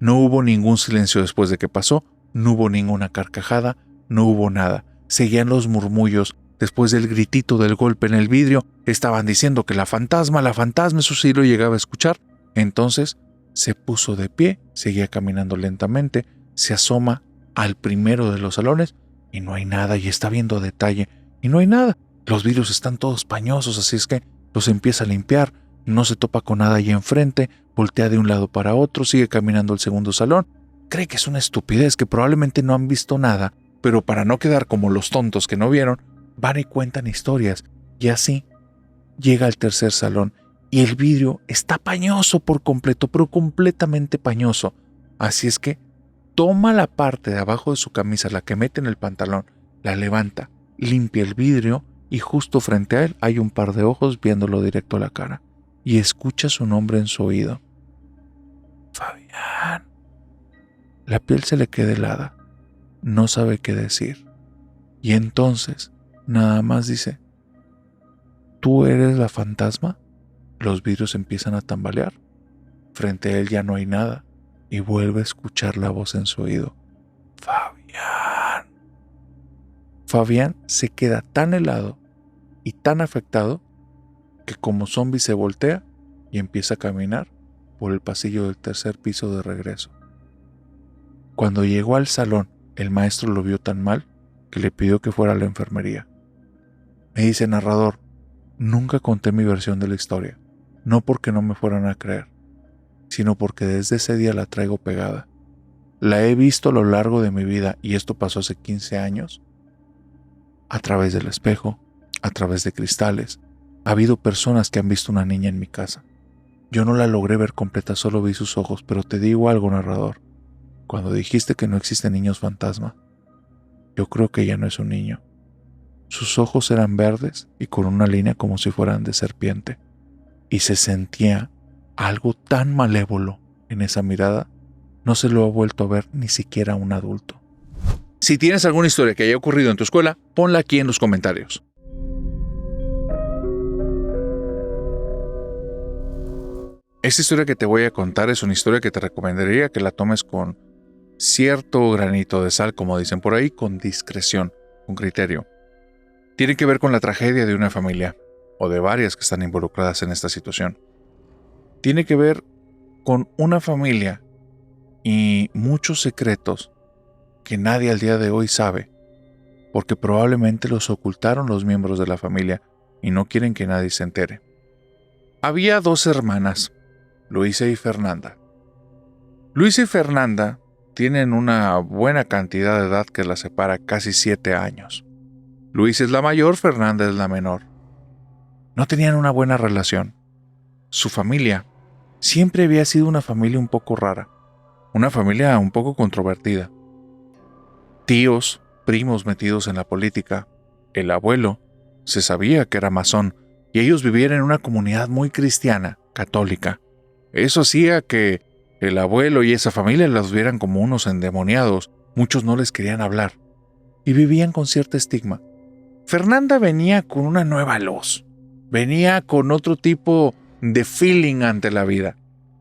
No hubo ningún silencio después de que pasó, no hubo ninguna carcajada, no hubo nada. Seguían los murmullos. Después del gritito del golpe en el vidrio, estaban diciendo que la fantasma, eso sí lo llegaba a escuchar. Entonces se puso de pie, seguía caminando lentamente, se asoma al primero de los salones y no hay nada, y está viendo a detalle y no hay nada. Los vidrios están todos pañosos, así es que los empieza a limpiar, no se topa con nada allí enfrente, voltea de un lado para otro, sigue caminando al segundo salón. Cree que es una estupidez, que probablemente no han visto nada, pero para no quedar como los tontos que no vieron, van y cuentan historias, y así llega al tercer salón y el vidrio está pañoso por completo, pero completamente pañoso. Así es que toma la parte de abajo de su camisa, la que mete en el pantalón, la levanta, limpia el vidrio y justo frente a él hay un par de ojos viéndolo directo a la cara y escucha su nombre en su oído. Fabián. La piel se le queda helada, no sabe qué decir y entonces nada más dice: ¿Tú eres la fantasma? Los vidrios empiezan a tambalear. Frente a él ya no hay nada y vuelve a escuchar la voz en su oído. Fabián. Fabián se queda tan helado y tan afectado que como zombie se voltea y empieza a caminar por el pasillo del tercer piso de regreso. Cuando llegó al salón, el maestro lo vio tan mal que le pidió que fuera a la enfermería. Me dice el narrador: nunca conté mi versión de la historia, no porque no me fueran a creer, sino porque desde ese día la traigo pegada. La he visto a lo largo de mi vida, y esto pasó hace 15 años, a través del espejo, a través de cristales. Ha habido personas que han visto una niña en mi casa. Yo no la logré ver completa, solo vi sus ojos, pero te digo algo, narrador. Cuando dijiste que no existen niños fantasma, yo creo que ella no es un niño. Sus ojos eran verdes y con una línea como si fueran de serpiente, y se sentía algo tan malévolo en esa mirada, no se lo ha vuelto a ver ni siquiera un adulto. Si tienes alguna historia que haya ocurrido en tu escuela, ponla aquí en los comentarios. Esta historia que te voy a contar es una historia que te recomendaría que la tomes con cierto granito de sal, como dicen por ahí, con discreción, con criterio. Tiene que ver con la tragedia de una familia, o de varias que están involucradas en esta situación. Tiene que ver con una familia y muchos secretos que nadie al día de hoy sabe, porque probablemente los ocultaron los miembros de la familia y no quieren que nadie se entere. Había 2 hermanas, Luisa y Fernanda. Luisa y Fernanda tienen una buena cantidad de edad que las separa casi 7 años. Luisa es la mayor, Fernanda es la menor. No tenían una buena relación. Su familia siempre había sido una familia un poco rara, una familia un poco controvertida. Tíos, primos metidos en la política, el abuelo se sabía que era masón y ellos vivían en una comunidad muy cristiana, católica. Eso hacía que el abuelo y esa familia los vieran como unos endemoniados. Muchos no les querían hablar y vivían con cierto estigma. Fernanda venía con una nueva luz, venía con otro tipo de feeling ante la vida.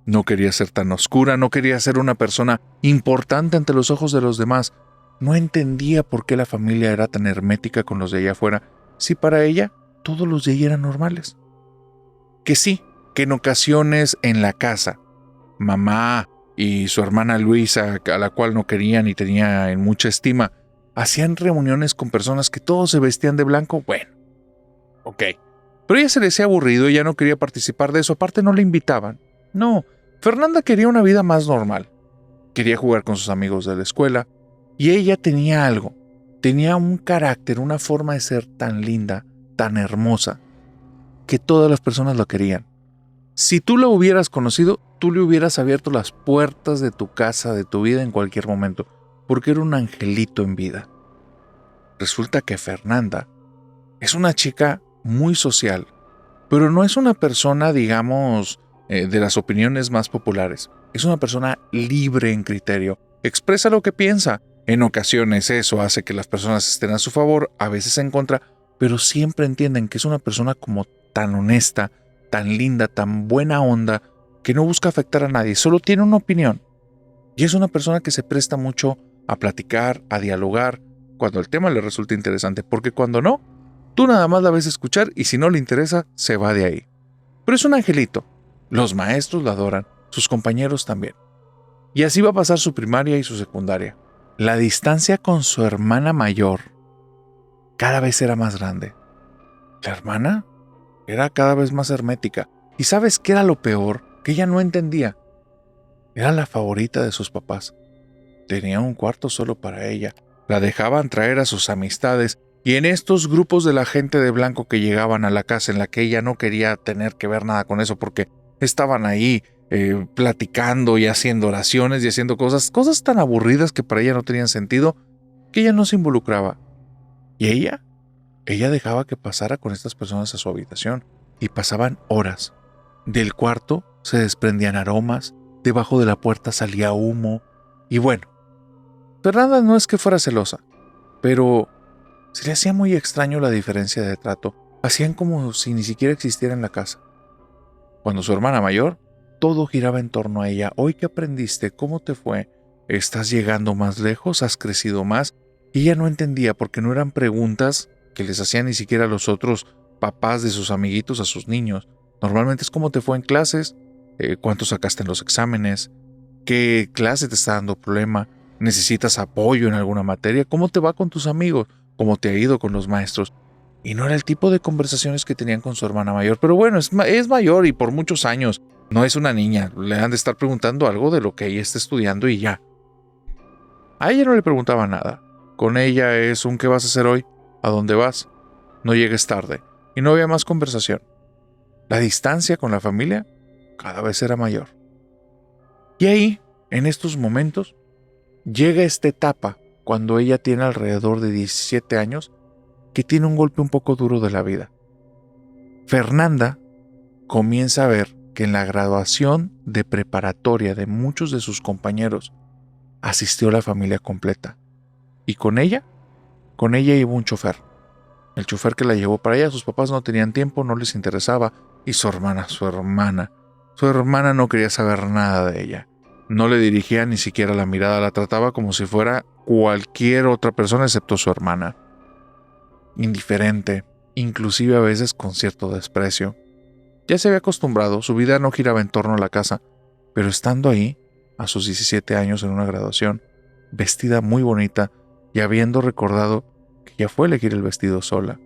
No quería ser tan oscura, no quería ser una persona importante ante los ojos de los demás. No entendía por qué la familia era tan hermética con los de allá afuera, si para ella todos los de allá eran normales. Que sí, que en ocasiones en la casa, mamá y su hermana Luisa, a la cual no querían y tenía en mucha estima, hacían reuniones con personas que todos se vestían de blanco. Bueno, ok. Pero ella se le hacía aburrido y ya no quería participar de eso. Aparte no le invitaban. No, Fernanda quería una vida más normal. Quería jugar con sus amigos de la escuela. Y ella tenía algo. Tenía un carácter, una forma de ser tan linda, tan hermosa, que todas las personas la querían. Si tú la hubieras conocido, tú le hubieras abierto las puertas de tu casa, de tu vida en cualquier momento, porque era un angelito en vida. Resulta que Fernanda es una chica muy social, pero no es una persona, digamos, de las opiniones más populares. Es una persona libre en criterio, expresa lo que piensa. En ocasiones eso hace que las personas estén a su favor, a veces en contra, pero siempre entienden que es una persona como tan honesta, tan linda, tan buena onda, que no busca afectar a nadie, solo tiene una opinión. Y es una persona que se presta mucho a platicar, a dialogar, cuando el tema le resulta interesante, porque cuando no, tú nada más la ves escuchar y si no le interesa, se va de ahí. Pero es un angelito. Los maestros la adoran, sus compañeros también. Y así va a pasar su primaria y su secundaria. La distancia con su hermana mayor cada vez era más grande. La hermana era cada vez más hermética. ¿Y sabes qué era lo peor? Que ella no entendía. Era la favorita de sus papás. Tenía un cuarto solo para ella. La dejaban traer a sus amistades y en estos grupos de la gente de blanco que llegaban a la casa en la que ella no quería tener que ver nada con eso porque estaban ahí platicando y haciendo oraciones y haciendo cosas tan aburridas que para ella no tenían sentido, que ella no se involucraba. Y ella dejaba que pasara con estas personas a su habitación y pasaban horas. Del cuarto se desprendían aromas, debajo de la puerta salía humo y bueno, Fernanda no es que fuera celosa, pero se le hacía muy extraño la diferencia de trato. Hacían como si ni siquiera existiera en la casa. Cuando su hermana mayor, todo giraba en torno a ella. Hoy que aprendiste, ¿cómo te fue? ¿Estás llegando más lejos? ¿Has crecido más? Y ella no entendía porque no eran preguntas que les hacían ni siquiera los otros papás de sus amiguitos a sus niños. Normalmente es cómo te fue en clases, cuánto sacaste en los exámenes, qué clase te está dando problema, necesitas apoyo en alguna materia, cómo te va con tus amigos, cómo te ha ido con los maestros. Y no era el tipo de conversaciones que tenían con su hermana mayor. Pero bueno, es mayor y por muchos años. No es una niña. Le han de estar preguntando algo de lo que ella está estudiando y ya. A ella no le preguntaba nada. Con ella es un ¿qué vas a hacer hoy? ¿A dónde vas? No llegues tarde. Y no había más conversación. La distancia con la familia cada vez era mayor. Y ahí, en estos momentos, llega esta etapa cuando ella tiene alrededor de 17 años que tiene un golpe un poco duro de la vida. Fernanda comienza a ver que en la graduación de preparatoria de muchos de sus compañeros asistió la familia completa. Y con ella iba un chofer. El chofer que la llevó para allá, sus papás no tenían tiempo, no les interesaba. Y su hermana no quería saber nada de ella. No le dirigía ni siquiera la mirada, la trataba como si fuera cualquier otra persona excepto su hermana. Indiferente, inclusive a veces con cierto desprecio. Ya se había acostumbrado, su vida no giraba en torno a la casa, pero estando ahí, a sus 17 años en una graduación, vestida muy bonita y habiendo recordado que ya fue a elegir el vestido sola,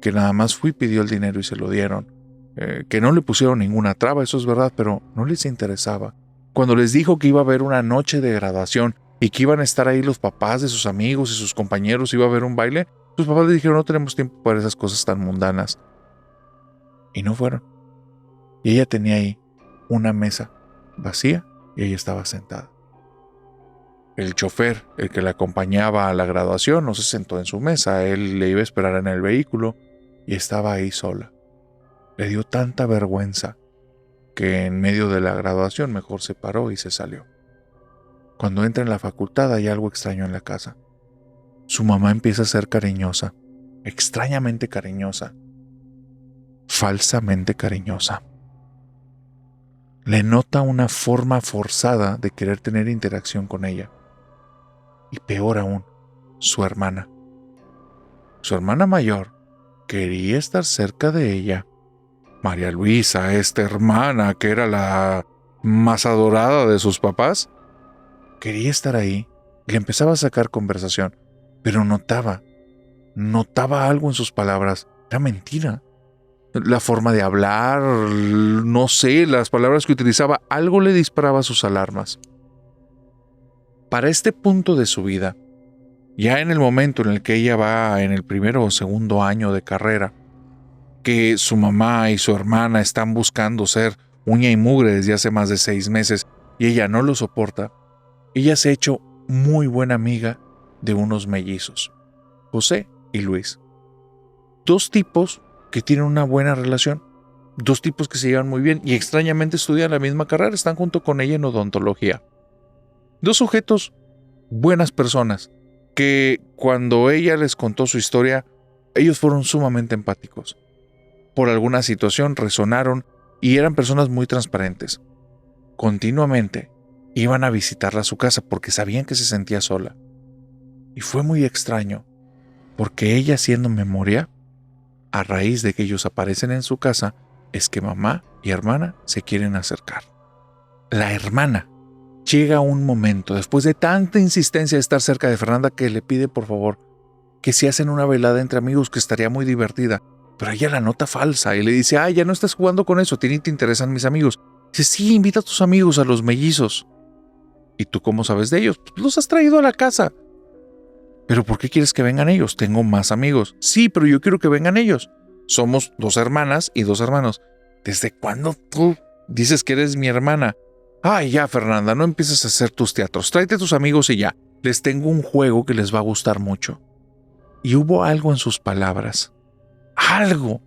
que nada más fue y pidió el dinero y se lo dieron, que no le pusieron ninguna traba, eso es verdad, pero no les interesaba. Cuando les dijo que iba a haber una noche de graduación y que iban a estar ahí los papás de sus amigos y sus compañeros, iba a haber un baile, sus papás le dijeron no tenemos tiempo para esas cosas tan mundanas. Y no fueron. Y ella tenía ahí una mesa vacía y ella estaba sentada. El chofer, el que la acompañaba a la graduación, no se sentó en su mesa, él le iba a esperar en el vehículo y estaba ahí sola. Le dio tanta vergüenza que en medio de la graduación mejor se paró y se salió. Cuando entra en la facultad hay algo extraño en la casa. Su mamá empieza a ser cariñosa, extrañamente cariñosa, falsamente cariñosa. Le nota una forma forzada de querer tener interacción con ella. Y peor aún, su hermana. Su hermana mayor quería estar cerca de ella. María Luisa, esta hermana que era la más adorada de sus papás, quería estar ahí y le empezaba a sacar conversación, pero notaba algo en sus palabras. Era mentira. La forma de hablar, no sé, las palabras que utilizaba, algo le disparaba sus alarmas. Para este punto de su vida, ya en el momento en el que ella va en el primero o segundo año de carrera, que su mamá y su hermana están buscando ser uña y mugre desde hace más de 6 meses y ella no lo soporta, ella se ha hecho muy buena amiga de unos mellizos, José y Luis. 2 tipos que tienen una buena relación, 2 tipos que se llevan muy bien y extrañamente estudian la misma carrera, están junto con ella en odontología. 2 sujetos, buenas personas, que cuando ella les contó su historia, ellos fueron sumamente empáticos. Por alguna situación resonaron y eran personas muy transparentes. Continuamente iban a visitarla a su casa porque sabían que se sentía sola. Y fue muy extraño, porque ella haciendo memoria, a raíz de que ellos aparecen en su casa, es que mamá y hermana se quieren acercar. La hermana llega un momento, después de tanta insistencia de estar cerca de Fernanda, que le pide por favor que si hacen una velada entre amigos, que estaría muy divertida. Pero ella la nota falsa y le dice, ya no estás jugando con eso, ¿te interesan mis amigos? Dice, sí, invita a tus amigos, a los mellizos. ¿Y tú cómo sabes de ellos? Pues los has traído a la casa. ¿Pero por qué quieres que vengan ellos? Tengo más amigos. Sí, pero yo quiero que vengan ellos. Somos 2 hermanas y 2 hermanos. ¿Desde cuándo tú dices que eres mi hermana? Ay, ya, Fernanda, no empieces a hacer tus teatros. Tráete a tus amigos y ya. Les tengo un juego que les va a gustar mucho. Y hubo algo en sus palabras. Algo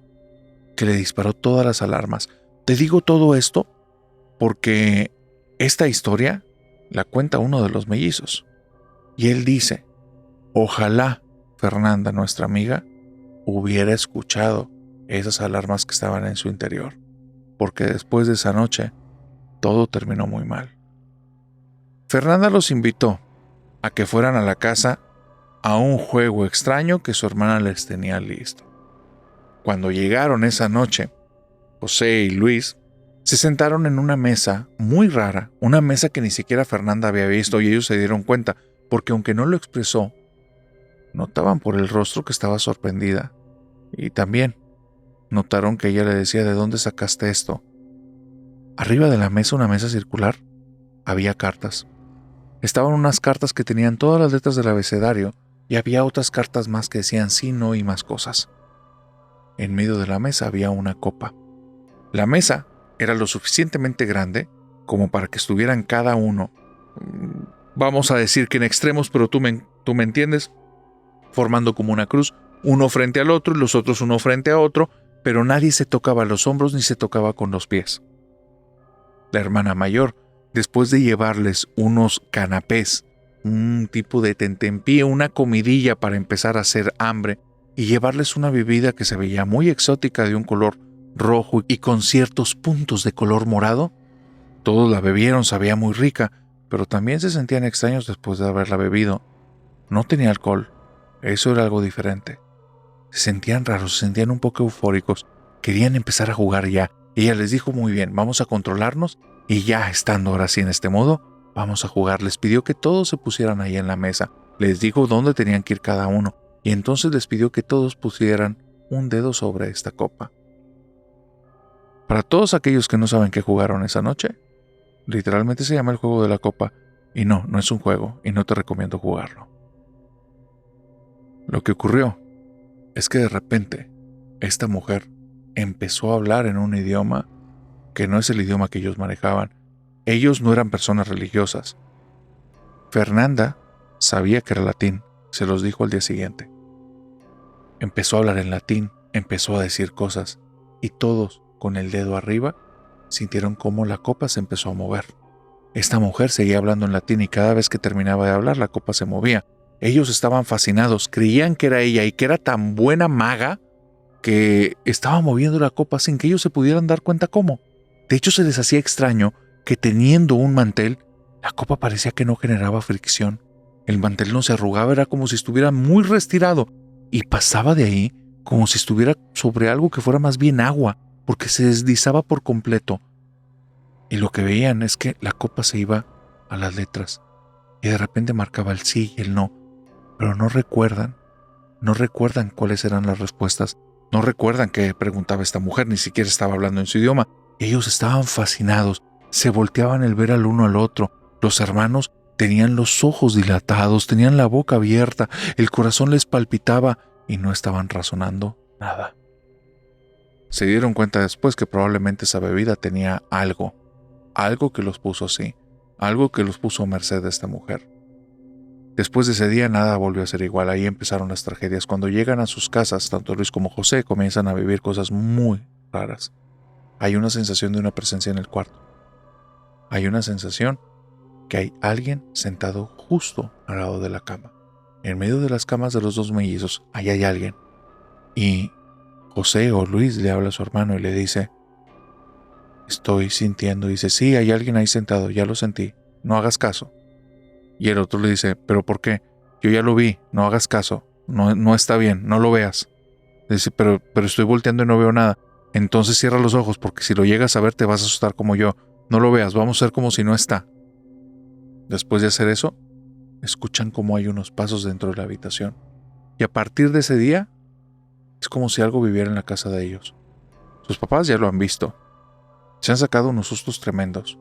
que le disparó todas las alarmas. Te digo todo esto porque esta historia la cuenta uno de los mellizos. Y él dice, ojalá Fernanda, nuestra amiga, hubiera escuchado esas alarmas que estaban en su interior, porque después de esa noche todo terminó muy mal. Fernanda los invitó a que fueran a la casa a un juego extraño que su hermana les tenía listo. Cuando llegaron esa noche, José y Luis se sentaron en una mesa muy rara, una mesa que ni siquiera Fernanda había visto, y ellos se dieron cuenta, porque aunque no lo expresó, notaban por el rostro que estaba sorprendida. Y también notaron que ella le decía, ¿de dónde sacaste esto? Arriba de la mesa, una mesa circular, había cartas. Estaban unas cartas que tenían todas las letras del abecedario y había otras cartas más que decían sí, no y más cosas. En medio de la mesa había una copa. La mesa era lo suficientemente grande como para que estuvieran cada uno, vamos a decir que en extremos, pero tú me entiendes, formando como una cruz, uno frente al otro y los otros uno frente a otro, pero nadie se tocaba los hombros ni se tocaba con los pies. La hermana mayor, después de llevarles unos canapés, un tipo de tentempié, una comidilla para empezar a hacer hambre, y llevarles una bebida que se veía muy exótica de un color rojo y con ciertos puntos de color morado, todos la bebieron, sabía muy rica, pero también se sentían extraños después de haberla bebido. No tenía alcohol, eso era algo diferente. Se sentían raros, se sentían un poco eufóricos, querían empezar a jugar ya. Ella les dijo, muy bien, vamos a controlarnos y ya estando ahora sí en este modo, vamos a jugar. Les pidió que todos se pusieran ahí en la mesa. Les dijo dónde tenían que ir cada uno y entonces les pidió que todos pusieran un dedo sobre esta copa. Para todos aquellos que no saben qué jugaron esa noche, literalmente se llama el juego de la copa y no es un juego y no te recomiendo jugarlo. Lo que ocurrió es que de repente esta mujer empezó a hablar en un idioma que no es el idioma que ellos manejaban. Ellos no eran personas religiosas. Fernanda sabía que era latín, se los dijo al día siguiente. Empezó a hablar en latín, empezó a decir cosas, y todos, con el dedo arriba, sintieron cómo la copa se empezó a mover. Esta mujer seguía hablando en latín y cada vez que terminaba de hablar la copa se movía. Ellos estaban fascinados, creían que era ella y que era tan buena maga que estaba moviendo la copa sin que ellos se pudieran dar cuenta cómo. De hecho, se les hacía extraño que teniendo un mantel, la copa parecía que no generaba fricción. El mantel no se arrugaba, era como si estuviera muy retirado y pasaba de ahí como si estuviera sobre algo que fuera más bien agua, porque se deslizaba por completo. Y lo que veían es que la copa se iba a las letras y de repente marcaba el sí y el no, pero no recuerdan cuáles eran las respuestas, no recuerdan qué preguntaba esta mujer, ni siquiera estaba hablando en su idioma. Ellos estaban fascinados, se volteaban el ver al uno al otro. Los hermanos tenían los ojos dilatados, tenían la boca abierta, el corazón les palpitaba y no estaban razonando nada. Se dieron cuenta después que probablemente esa bebida tenía algo que los puso así, algo que los puso a merced de esta mujer. Después de ese día nada volvió a ser igual, ahí empezaron las tragedias. Cuando llegan a sus casas, tanto Luis como José comienzan a vivir cosas muy raras. Hay una sensación de una presencia en el cuarto. Hay una sensación que hay alguien sentado justo al lado de la cama. En medio de las camas de los dos mellizos, ahí hay alguien. Y José o Luis le habla a su hermano y le dice, estoy sintiendo, dice, sí, hay alguien ahí sentado, ya lo sentí, no hagas caso. Y el otro le dice, ¿pero por qué? Yo ya lo vi, no hagas caso, no está bien, no lo veas. Dice, pero estoy volteando y no veo nada. Entonces cierra los ojos porque si lo llegas a ver te vas a asustar como yo. No lo veas, vamos a hacer como si no está. Después de hacer eso, escuchan cómo hay unos pasos dentro de la habitación. Y a partir de ese día, es como si algo viviera en la casa de ellos. Sus papás ya lo han visto. Se han sacado unos sustos tremendos.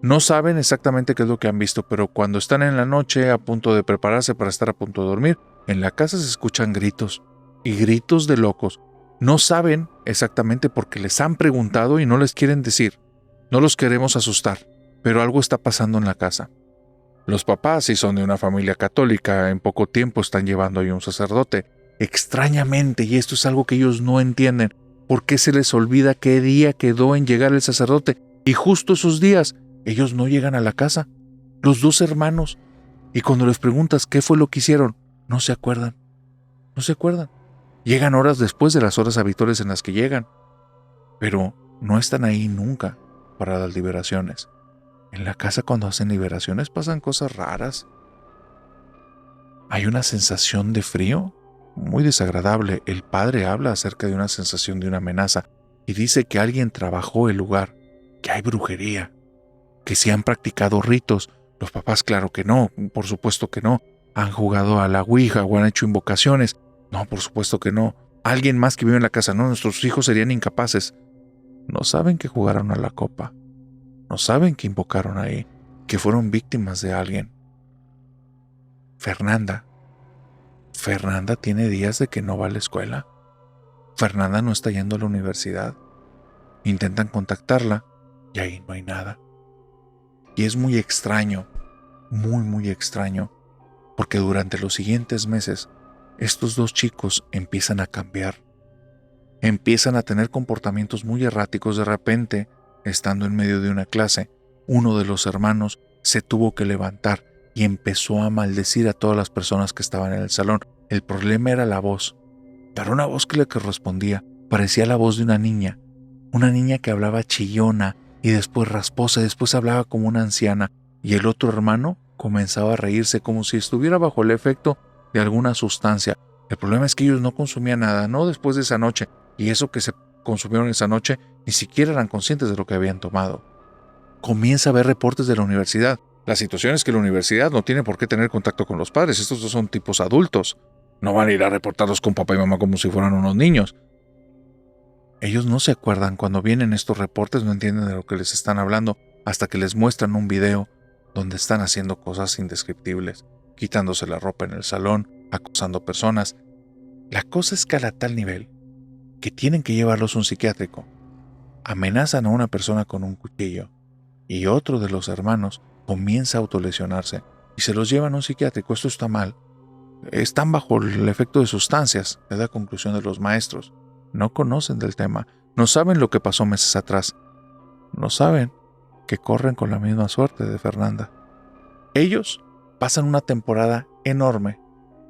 No saben exactamente qué es lo que han visto, pero cuando están en la noche a punto de prepararse para estar a punto de dormir, en la casa se escuchan gritos, y gritos de locos. No saben exactamente porque les han preguntado y no les quieren decir. No los queremos asustar, pero algo está pasando en la casa. Los papás, si son de una familia católica, en poco tiempo están llevando ahí un sacerdote. Extrañamente, y esto es algo que ellos no entienden, ¿por qué se les olvida qué día quedó en llegar el sacerdote? Y justo esos días, ellos no llegan a la casa, los dos hermanos. Y cuando les preguntas qué fue lo que hicieron, no se acuerdan. No se acuerdan. Llegan horas después de las horas habituales en las que llegan, pero no están ahí nunca para las liberaciones. En la casa cuando hacen liberaciones pasan cosas raras. Hay una sensación de frío muy desagradable. El padre habla acerca de una sensación de una amenaza y dice que alguien trabajó el lugar, que hay brujería, que si han practicado ritos. Los papás, claro que no, por supuesto que no. ¿Han jugado a la ouija o han hecho invocaciones? No, por supuesto que no. Alguien más que vive en la casa, no, nuestros hijos serían incapaces. No saben que jugaron a la copa. No saben que invocaron ahí, que fueron víctimas de alguien. Fernanda tiene días de que no va a la escuela. Fernanda no está yendo a la universidad. Intentan contactarla y ahí no hay nada. Y es muy extraño, muy extraño, porque durante los siguientes meses, estos dos chicos empiezan a cambiar. Empiezan a tener comportamientos muy erráticos. De repente, estando en medio de una clase, uno de los hermanos se tuvo que levantar y empezó a maldecir a todas las personas que estaban en el salón. El problema era la voz, pero una voz que le correspondía. Parecía la voz de una niña que hablaba chillona y después rasposa, después hablaba como una anciana, y el otro hermano comenzaba a reírse como si estuviera bajo el efecto de alguna sustancia. El problema es que ellos no consumían nada, no después de esa noche, y eso que se consumieron esa noche ni siquiera eran conscientes de lo que habían tomado. Comienza a ver reportes de la universidad. La situación es que la universidad no tiene por qué tener contacto con los padres. Estos dos son tipos adultos. No van a ir a reportarlos con papá y mamá como si fueran unos niños. Ellos no se acuerdan. Cuando vienen estos reportes no entienden de lo que les están hablando hasta que les muestran un video donde están haciendo cosas indescriptibles, quitándose la ropa en el salón, acosando personas. La cosa escala a tal nivel que tienen que llevarlos a un psiquiátrico. Amenazan a una persona con un cuchillo y otro de los hermanos comienza a autolesionarse y se los llevan a un psiquiátrico. Esto está mal. Están bajo el efecto de sustancias, es la conclusión de los maestros. No conocen del tema, no saben lo que pasó meses atrás, no saben que corren con la misma suerte de Fernanda. Ellos pasan una temporada enorme,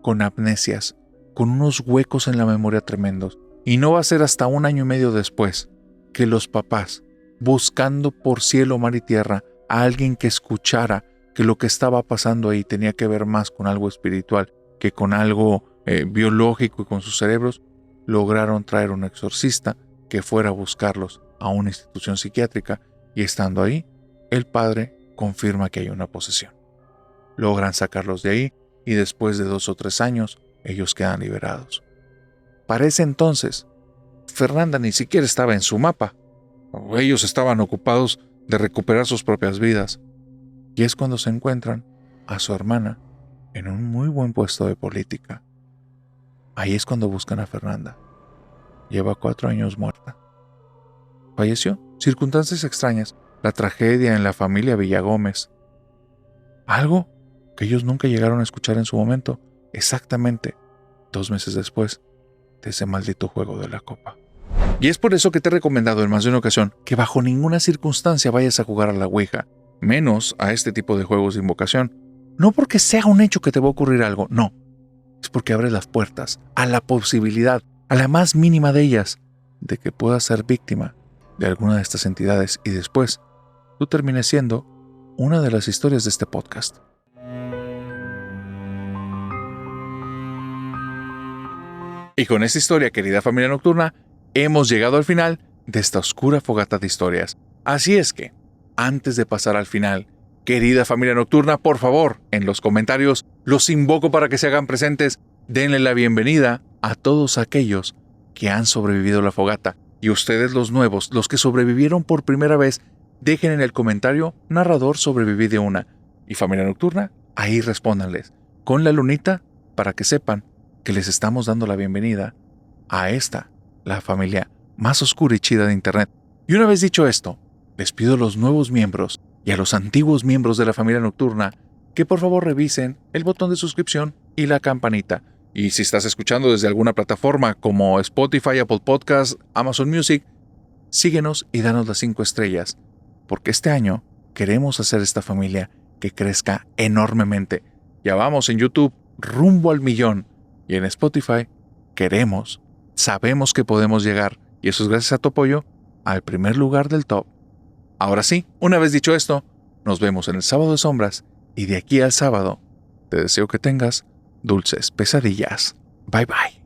con amnesias, con unos huecos en la memoria tremendos, y no va a ser hasta 1 año y medio después que los papás, buscando por cielo, mar y tierra a alguien que escuchara que lo que estaba pasando ahí tenía que ver más con algo espiritual que con algo biológico y con sus cerebros, lograron traer un exorcista que fuera a buscarlos a una institución psiquiátrica, y estando ahí, el padre confirma que hay una posesión. Logran sacarlos de ahí y después de 2 o 3 años, ellos quedan liberados. Para ese entonces, Fernanda ni siquiera estaba en su mapa. Ellos estaban ocupados de recuperar sus propias vidas. Y es cuando se encuentran a su hermana en un muy buen puesto de política. Ahí es cuando buscan a Fernanda. Lleva 4 años muerta. Falleció. Circunstancias extrañas. La tragedia en la familia Villagómez. Algo que ellos nunca llegaron a escuchar en su momento. Exactamente 2 meses después de ese maldito juego de la copa. Y es por eso que te he recomendado en más de una ocasión que bajo ninguna circunstancia vayas a jugar a la ouija, menos a este tipo de juegos de invocación. No porque sea un hecho que te va a ocurrir algo, no. Es porque abres las puertas a la posibilidad, a la más mínima de ellas, de que puedas ser víctima de alguna de estas entidades y después tú termines siendo una de las historias de este podcast. Y con esta historia, querida familia nocturna, hemos llegado al final de esta oscura fogata de historias. Así es que, antes de pasar al final, Querida familia nocturna, por favor, en los comentarios los invoco para que se hagan presentes. Denle la bienvenida a todos aquellos que han sobrevivido a la fogata. Y ustedes los nuevos, los que sobrevivieron por primera vez, dejen en el comentario narrador sobreviví de una. Y familia nocturna, ahí respóndanles con la lunita para que sepan que les estamos dando la bienvenida a esta, la familia más oscura y chida de internet. Y una vez dicho esto, les pido a los nuevos miembros y a los antiguos miembros de la familia nocturna que por favor revisen el botón de suscripción y la campanita. Y si estás escuchando desde alguna plataforma como Spotify, Apple Podcasts, Amazon Music, síguenos y danos las 5 estrellas, porque este año queremos hacer esta familia que crezca enormemente. Ya vamos en YouTube rumbo al 1,000,000 y en Spotify sabemos que podemos llegar, y eso es gracias a tu apoyo, al primer lugar del top. Ahora sí, una vez dicho esto, nos vemos en el Sábado de Sombras, y de aquí al sábado, te deseo que tengas dulces pesadillas. Bye bye.